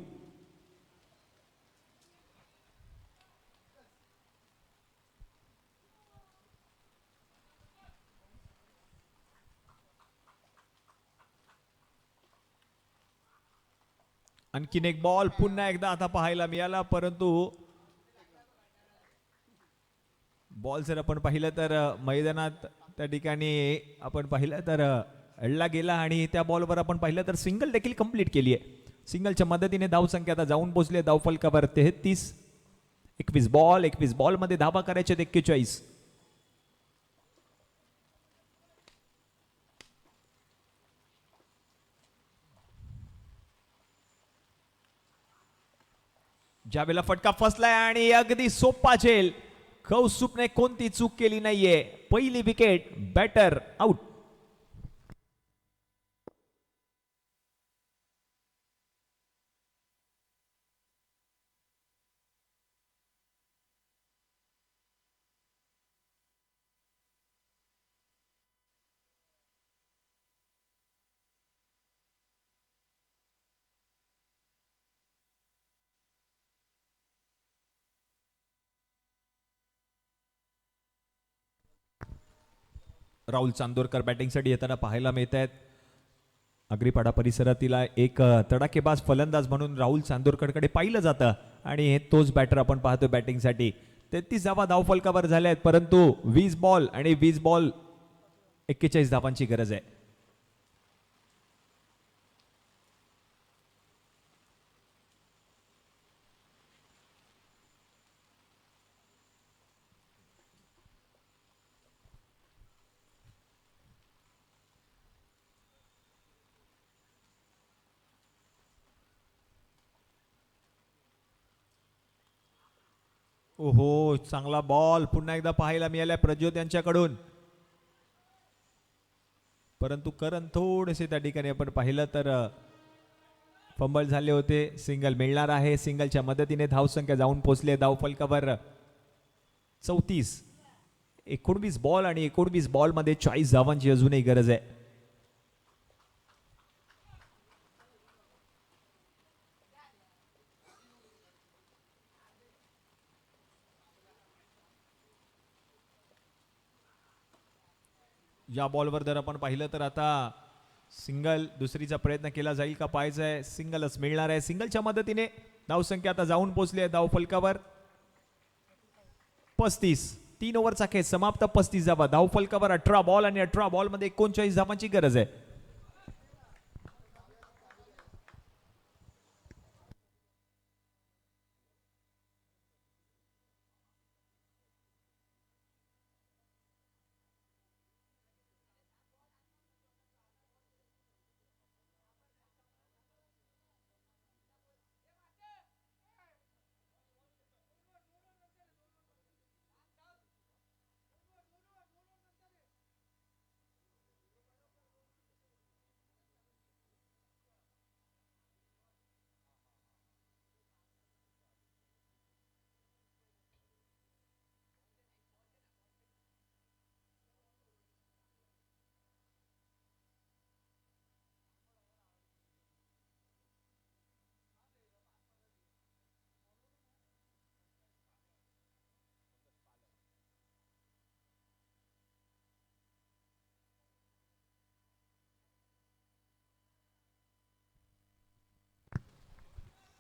आणखीन एक बॉल पुन्हा एकदा आता पाहायला मिळाला, परंतु बॉल जर आपण पाहिलं तर मैदानात त्या ठिकाणी आपण पाहिलं तर अडला गेला आणि त्या बॉलवर आपण पाहिलं तर सिंगल देखील कंप्लीट केली आहे. सिंगलच्या मदतीने धावसंख्या आता जाऊन पोहोचली धाव फलकावर 33. 21 बॉल मध्ये धावा करायचे 41. ज्यावेळेला फटका फसलाय आणि अगदी सोपा झेल. कौस्तुभने कोणती चूक केली नाहीये. पहिली wicket. Batter out. Rahul Chandorkar बॅटिंगसाठी येताना पाहायला मिळत आहेत. अग्रीपाडा परिसरातील एक तडाखेबाज फलंदाज म्हणून राहुल चांदोरकरकडे पाहिलं जातं आणि तोच बॅटर आपण पाहतो बॅटिंगसाठी. 33 धावा धाव फलकावर झाल्या आहेत, परंतु 20 बॉल आणि 20 बॉल 41 धावांची गरज आहे. ओहो, चांगला बॉल पुन्हा एकदा पाहायला मिळाला प्रज्योत यांच्याकडून, परंतु करण थोडेसे त्या ठिकाणी आपण पाहिलं तर फंबल झाले होते. सिंगल मिळणार आहे. सिंगलच्या मदतीने धावसंख्या जाऊन पोहोचले धाव फलकावर 34. 19 बॉल आणि 19 बॉल मध्ये 40 धावांची अजूनही गरज आहे. या बॉलवर जर आपण पाहिलं तर आता सिंगल दुसरीचा प्रयत्न केला जाईल का पाहायचंय. सिंगलच मिळणार आहे. सिंगलच्या मदतीने धावसंख्या आता जाऊन पोहोचली आहे धाव फलकावर 35. 3 ओव्हरचा खेळ समाप्त. 35 धावा धाव फलकावर. 18 बॉल आणि 18 बॉल मध्ये 39 धावांची गरज आहे.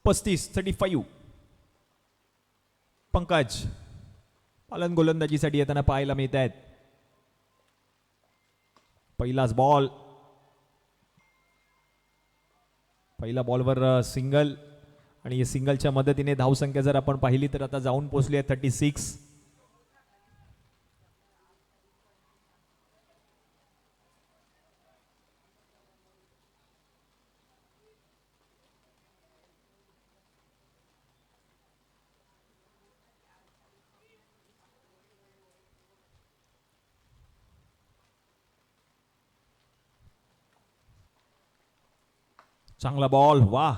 35 पंकज पालन गोलंदाजीसाठी येताना पाहायला मिळत आहेत. पहिलाच बॉल, पहिला बॉलवर सिंगल आणि सिंगलच्या मदतीने धावसंख्या जर आपण पाहिली तर आता जाऊन पोहोचली आहे 36. चांगला बॉल, वाह,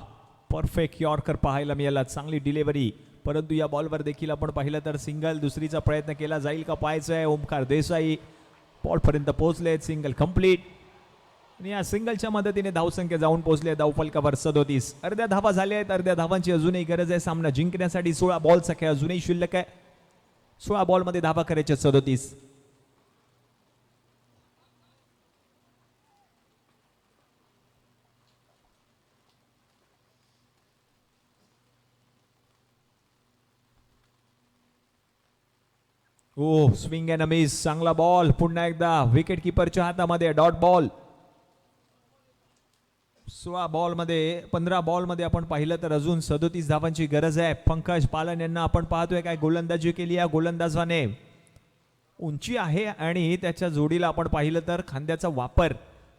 परफेक्ट यॉर्कर पाहायला मिळाला, चांगली डिलिव्हरी. परंतु या बॉलवर देखील आपण पाहिलं तर सिंगल, दुसरीचा प्रयत्न केला जाईल का पाहायचं आहे. ओमकार देसाई बॉलपर्यंत पोहोचले, सिंगल कंप्लीट आणि या सिंगलच्या मदतीने धावसंख्या जाऊन पोहोचले धावफलकावर 37. अर्ध्या धावा झाल्या आहेत, अर्ध्या धावांची अजूनही गरज आहे सामना जिंकण्यासाठी. 16 बॉल सख्या अजूनही शिल्लक आहे. 16 बॉलमध्ये धावा करायच्या 37. ओ स्विंग अँड मिस, चांगला बॉल, पुन्हा एकदा विकेट किपरच्या हातामध्ये डॉट बॉल. 16 बॉलमध्ये 15 बॉलमध्ये आपण पाहिलं तर अजून 37 धावांची गरज आहे. पंकज पालन यांना आपण पाहतोय काय गोलंदाजी केली या गोलंदाजाने. उंची आहे आणि त्याच्या जोडीला आपण पाहिलं तर खांद्याचा वापर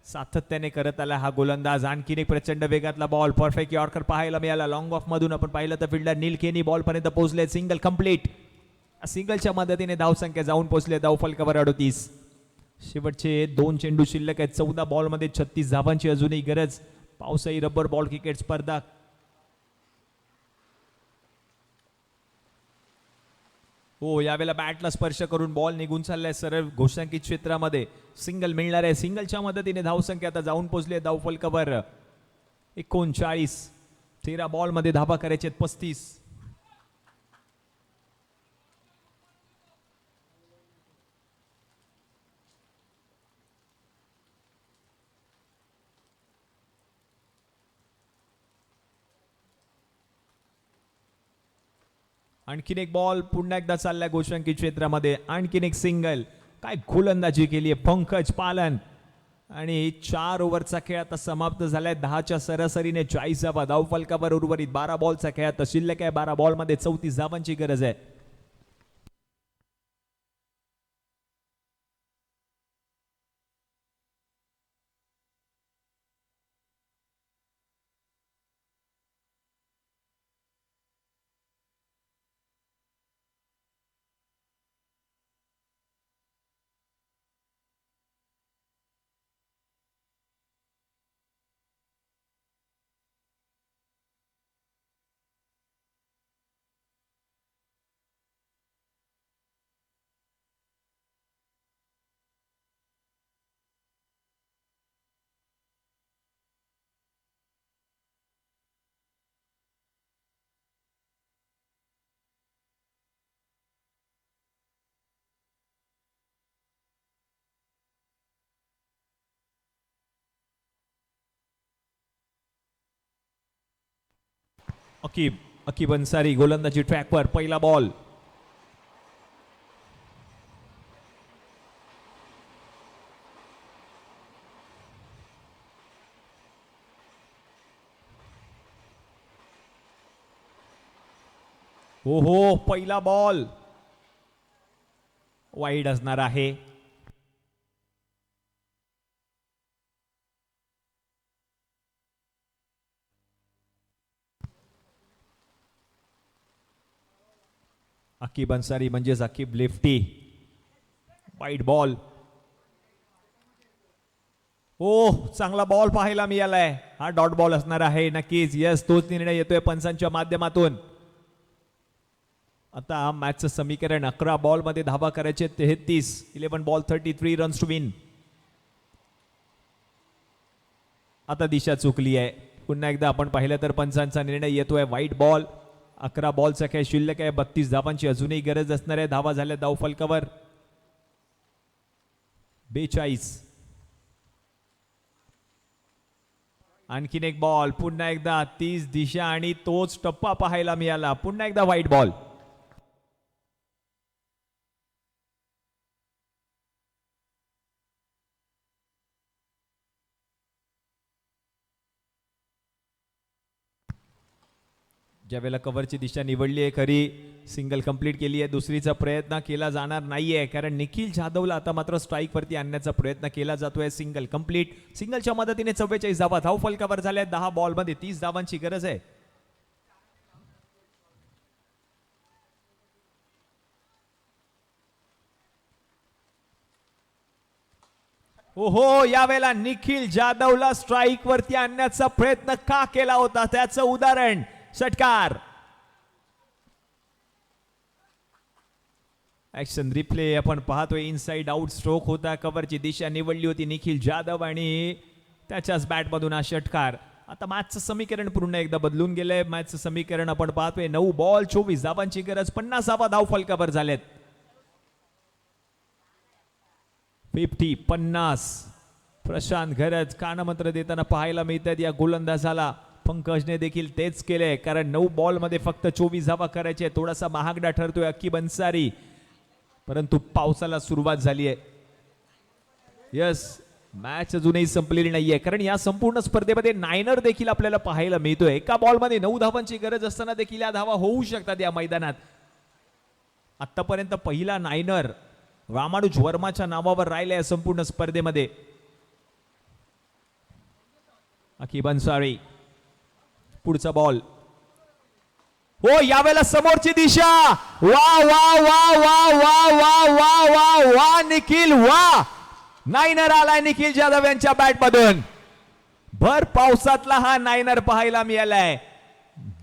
सातत्याने करत आला हा गोलंदाज. आणखीन एक प्रचंड वेगातला बॉल, परफेक्ट यॉर्कर पाहायला मिळाला. लॉंग ऑफ मधून आपण पाहिलं तर फिल्डर नील केनी बॉलपर्यंत पोहोचले, सिंगल कंप्लीट. सिंगलच्या मदतीने धावसंख्या जाऊन पोहोचले धावफलकावर 38. शेवटचे 2 चेंडू शिल्लक आहेत. 14 बॉलमध्ये 36 धावांची अजूनही गरज. पावसाळी रबर बॉल क्रिकेट स्पर्धा. हो, यावेळेला बॅटला स्पर्श करून बॉल निघून चाललाय सरळ घोषांकित क्षेत्रामध्ये. सिंगल मिळणार आहे. सिंगलच्या मदतीने धावसंख्या आता जाऊन पोहोचली धावफलकावर 39. 13 बॉलमध्ये धावा करायचे 35. आणखीन एक बॉल पुन्हा एकदा चाललाय गोषंकी क्षेत्रामध्ये. आणखीन एक सिंगल. काय गोलंदाजी केली आहे पंकज पालन. आणि 4 ओव्हरचा खेळ आता समाप्त झालाय. 10च्या सरासरीने 40 धावा धावफलकावर उर्वरित 12 बॉलचा खेळ आता शिल्लक आहे. 12 बॉलमध्ये 34 धावांची गरज आहे. अकीब अन्सारी गोलंदाजी ट्रॅकवर. पहिला बॉल, हो पहिला बॉल वाईड असणार आहे. अकीब अन्सारी म्हणजेच अकीब लेफ्टी. Wide ball. ओ चांगला बॉल पाहायला मिळालाय. हा डॉट बॉल असणार आहे नक्कीच. यस, तोच निर्णय येतोय पंचांच्या माध्यमातून. आता मॅचचं समीकरण 11 बॉल मध्ये धावा करायचे 33. 11 बॉल 33 रन्स टू विन. आता दिशा चुकली आहे. पुन्हा एकदा आपण पाहिलं तर पंचांचा निर्णय येतोय. वाईट बॉल. 11 बॉलचा खेळ शिल्लक आहे. 32 धावांची अजूनही गरज असणार आहे. धावा झाल्या धावफलकावर 42. आणखीन एक बॉल, पुन्हा एकदा तीच दिशा आणि तोच टप्पा पाहायला मिळाला. पुन्हा एकदा व्हाईट बॉल. ज्यावेळेला कव्हरची दिशा निवडली आहे, खरी सिंगल कंप्लीट केली आहे, दुसरीचा प्रयत्न केला जाणार नाहीये, कारण निखिल जाधवला आता मात्र स्ट्राईक वरती आणण्याचा प्रयत्न केला जातोय. Single complete. सिंगलच्या मदतीने 44 धावा धाव फलकावर झाल्या. 10 बॉल मध्ये 30 धावांची गरज आहे. ओहो, यावेळेला निखिल जाधवला स्ट्राईक वरती आणण्याचा प्रयत्न का केला होता त्याचं उदाहरण. षटकार. ऍक्शन रिप्ले आपण पाहतोय. इनसाइड आउट स्ट्रोक होता. कव्हरची दिशा निवडली होती निखिल जाधव आणि त्याच्याच बॅट मधून हा षटकार. आता मॅचचं समीकरण पुन्हा एकदा बदलून गेलंय. मॅचचं समीकरण आपण पाहतोय. 9 बॉल 24 धावांची गरज. 50 धावा धाव फलकावर झालेत. 50. प्रशांत घरत कानमंत्र देताना पाहायला मिळतात या गोलंदाजाला. पंकजने देखील तेच केले, कारण 9 बॉल मध्ये फक्त 24 धावा करायचे. थोडासा महागडा ठरतोय अक्कीब अन्सारी, परंतु पावसाला सुरुवात झाली आहे. यस, मॅच अजूनही संपलेली नाहीये, कारण या संपूर्ण स्पर्धेमध्ये नायनर देखील आपल्याला पाहायला मिळतोय. एका बॉल मध्ये 9 धावांची गरज असताना देखील या धावा होऊ शकतात या मैदानात. आतापर्यंत पहिला नायनर रामानुज वर्माच्या नावावर राहिला या संपूर्ण स्पर्धेमध्ये. अक्कीब अन्सारी. पुढचा बॉल. हो, यावेळेला समोरची दिशा. वा वा वा वा वा वा वा वा वा निखिल वा. नायनर आलाय निखिल जाधव यांच्या बॅट मधून. भर पावसातला हा नायनर पाहायला मिळालाय.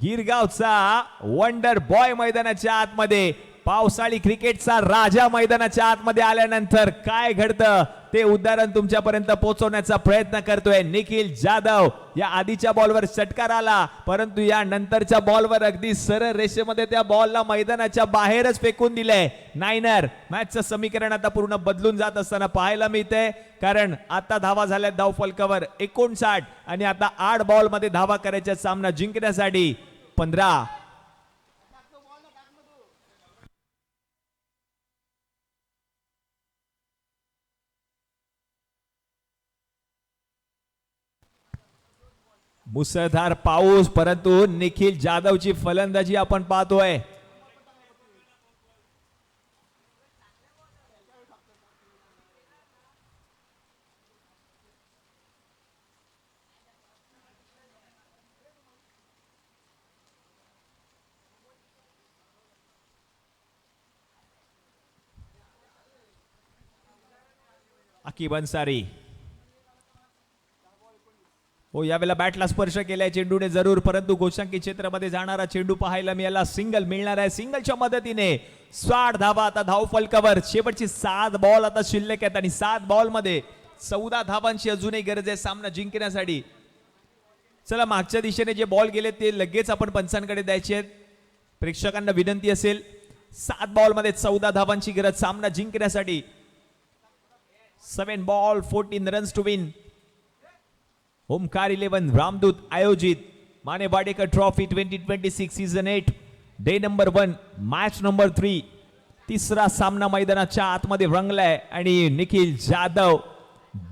गिरगावचा वंडर बॉय मैदानाच्या आतमध्ये, पावसाळी क्रिकेटचा राजा मैदानाच्या आतमध्ये आल्यानंतर काय घडतं ते उदाहरण तुमच्यापर्यंत पोहोचवण्याचा प्रयत्न करतोय. निखिल जाधव या आधीच्या बॉलवर षटकार आला, परंतु या नंतरच्या बॉलवर अगदी सरळ रेषेमध्ये त्या बॉलला मैदानाच्या बाहेरच फेकून दिलंय. नायनर. मॅचचं समीकरण आता पूर्ण बदलून जात असताना पाहायला मिळतंय, कारण आता धावा झाल्या धाव फलकावर 59 आणि आता 8 बॉल मध्ये धावा करायच्या सामना जिंकण्यासाठी. 15. मुसळधार पाऊस, परंतु निखिल जाधवची फलंदाजी आपण पाहतोय. अक्कीब अन्सारी. हो, यावेळेला बॅटला स्पर्श केलाय चेंडूने जरूर, परंतु गोशांकी क्षेत्रामध्ये जाणारा चेंडू पाहायला मिळाला. सिंगल मिळणार आहे. सिंगलच्या मदतीने 60 धावा आता धाव फलकावर. शेवटची 7 बॉल आता शिल्लक आहेत आणि 7 बॉल मध्ये 14 धावांची अजूनही गरज आहे सामना जिंकण्यासाठी. चला, मागच्या दिशेने जे बॉल गेले ते लगेच आपण पंचांकडे द्यायचे आहेत. प्रेक्षकांना विनंती असेल, 7 बॉल मध्ये 14 धावांची गरज सामना जिंकण्यासाठी. 7 ball 14 runs to win. Omkar 11 Ramdoot आयोजित Mane Badekar trophy 2026 season 8 day number 1 match number 3. तिसरा सामना मैदानाच्या आतमध्ये रंगलाय आणि निखिल जाधव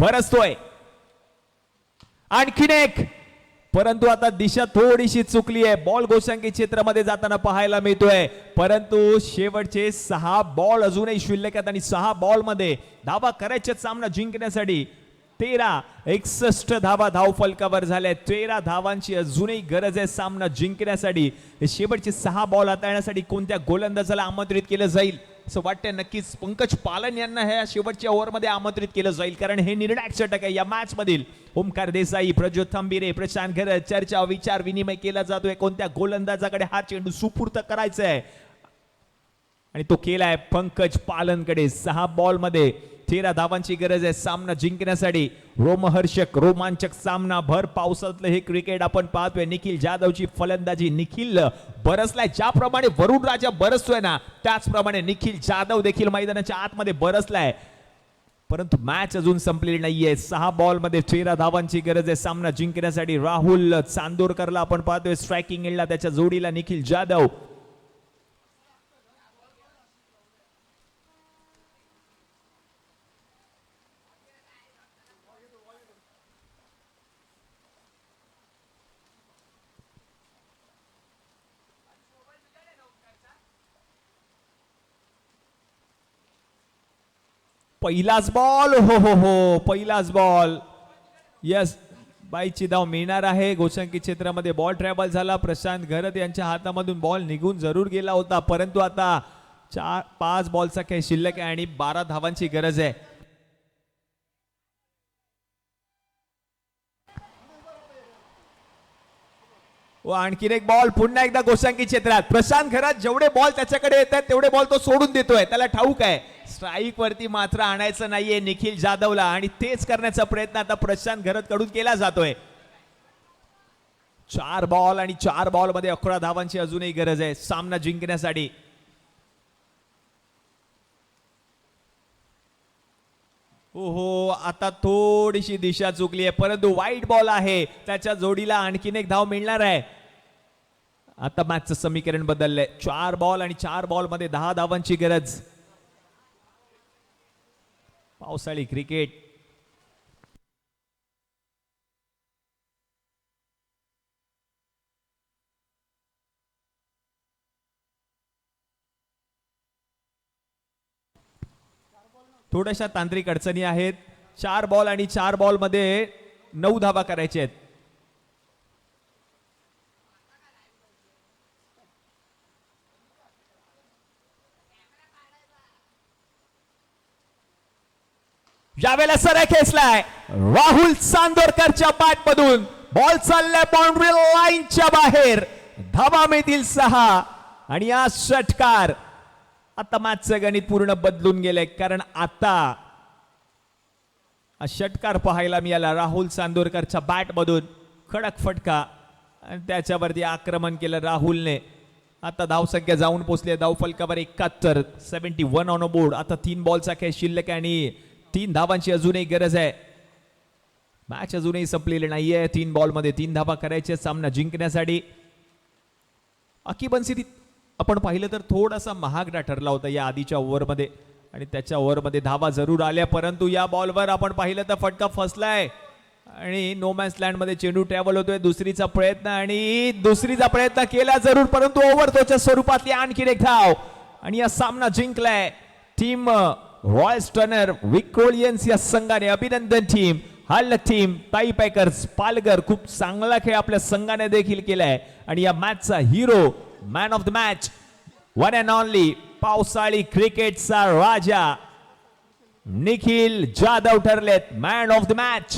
बरसतोय. आणखीन एक, परंतु आता दिशा थोडीशी चुकली आहे. बॉल गोशांकी क्षेत्रामध्ये जाताना पाहायला मिळतोय, परंतु शेवटचे 6 बॉल अजूनही शिल्लक आहेत आणि 6 बॉल मध्ये धावा करायचे सामना जिंकण्यासाठी. 61 धावा धाव फलकावर झाल्या. 13 धावांची अजूनही गरज आहे सामना जिंकण्यासाठी. शेवटचे 6 बॉल हाताळण्यासाठी कोणत्या गोलंदाजाला आमंत्रित केलं जाईल असं वाटतंय? नक्कीच पंकज पालन यांना ह्या शेवटच्या ओव्हरमध्ये आमंत्रित केलं जाईल, कारण हे निर्णायक षटक आहे या मॅच मधील. ओमकार देसाई, प्रज्योत थांबिरे, प्रशांत घरत, चर्चा विचार विनिमय केला जातोय. कोणत्या गोलंदाजाकडे हा चेंडू सुपूर्त करायचा आहे आणि तो केलाय पंकज पालनकडे. 6 बॉल मध्ये 13 धावांची गरज आहे सामना जिंकण्यासाठी. रोमहर्षक रोमांचक सामना. भर पावसातलं हे क्रिकेट आपण पाहतोय. निखिल जाधवची फलंदाजी. निखिल बरसलाय. ज्याप्रमाणे वरुण राजा बरसतोय ना, त्याचप्रमाणे निखिल जाधव देखील मैदानाच्या आतमध्ये बरसलाय. परंतु मॅच अजून संपलेली नाहीये. 6 बॉल मध्ये 13 धावांची गरज आहे सामना जिंकण्यासाठी. राहुल चांदोरकरला आपण पाहतोय स्ट्रायकिंग एंडला, त्याच्या जोडीला निखिल जाधव. पहिलाच बॉल, हो हो हो, पहिलाच बॉल. यस, बाईची धाव मिळणार आहे. गोशंकी क्षेत्रामध्ये बॉल ट्रॅव्हल झाला. प्रशांत घरत यांच्या हातामधून बॉल निघून जरूर गेला होता, परंतु आता 5 बॉलचा खेळ शिल्लक आहे आणि 12 धावांची गरज आहे. व आणखीन एक बॉल पुन्हा एकदा गोशंकी क्षेत्रात. प्रशांत घरात जेवढे बॉल त्याच्याकडे येतात तेवढे बॉल तो सोडून देतोय, त्याला ठाऊक आहे स्ट्राईक वरती मात्र आणायचं नाहीये निखिल जाधवला, आणि तेच करण्याचा प्रयत्न आता प्रशांत घरत कडून केला जातोय. 4 बॉल आणि 4 बॉल मध्ये 11 धावांची अजूनही गरज आहे सामना जिंकण्यासाठी. हो, आता थोडीशी दिशा चुकली आहे, परंतु वाईट बॉल आहे. त्याच्या जोडीला आणखीन एक धाव मिळणार आहे. आता मॅचचं समीकरण बदललंय. 4 बॉल आणि 4 बॉल मध्ये 10 धावांची गरज. पावसाळी क्रिकेट. थोड्याशा तांत्रिक अडचणी आहेत. 4 बॉल आणि 4 बॉल मध्ये 9 धावा करायचे आहेत. यावेळेला सरळ खेचलाय राहुल चांदोरकरच्या बॅट मधून. बॉल चाललाय बाउंड्री लाईनच्या बाहेर. धावा मिळतील 6 आणि हा षटकार. आता मॅचचं गणित पूर्ण बदलून गेलंय, कारण आता षटकार पाहायला मिळाला राहुल चांदोरकरच्या बॅट मधून. खडक फटका आणि त्याच्यावरती आक्रमण केलं राहुलने. आता धावसंख्या जाऊन पोहोचली धावफलकावर 71, 71 ऑन बोर्ड. आता 3 बॉलचा खेळ शिल्लक आहे आणि 3 धावांची अजूनही गरज आहे. मॅच अजूनही संपलेली नाहीये. 3 बॉल मध्ये 3 धावा करायचे सामना जिंकण्यासाठी. अकी बन्सी आपण पाहिलं तर थोडासा महागडा ठरला होता या आधीच्या ओव्हरमध्ये, आणि त्याच्या ओव्हरमध्ये धावा जरूर आल्या, परंतु या बॉलवर आपण पाहिलं तर फटका फसलाय आणि नो मॅन्स लँड मध्ये चेंडू ट्रॅव्हल होतोय. दुसरीचा प्रयत्न केला जरूर, परंतु ओव्हरथ्रोच्या स्वरूपातली आणखी एक धाव आणि या सामना जिंकलाय टीम रॉयल स्टनर विक्रोलियन्स या संघाने. अभिनंदन टीम. हल्ल टीम ताई पॅकर्स पालघर. खूप चांगला खेळ आपल्या संघाने देखील केलाय आणि या मॅचचा hero, man of the match, one and only पावसाळी क्रिकेटचा राजा निखिल जाधव ठरलेत मॅन ऑफ द मॅच.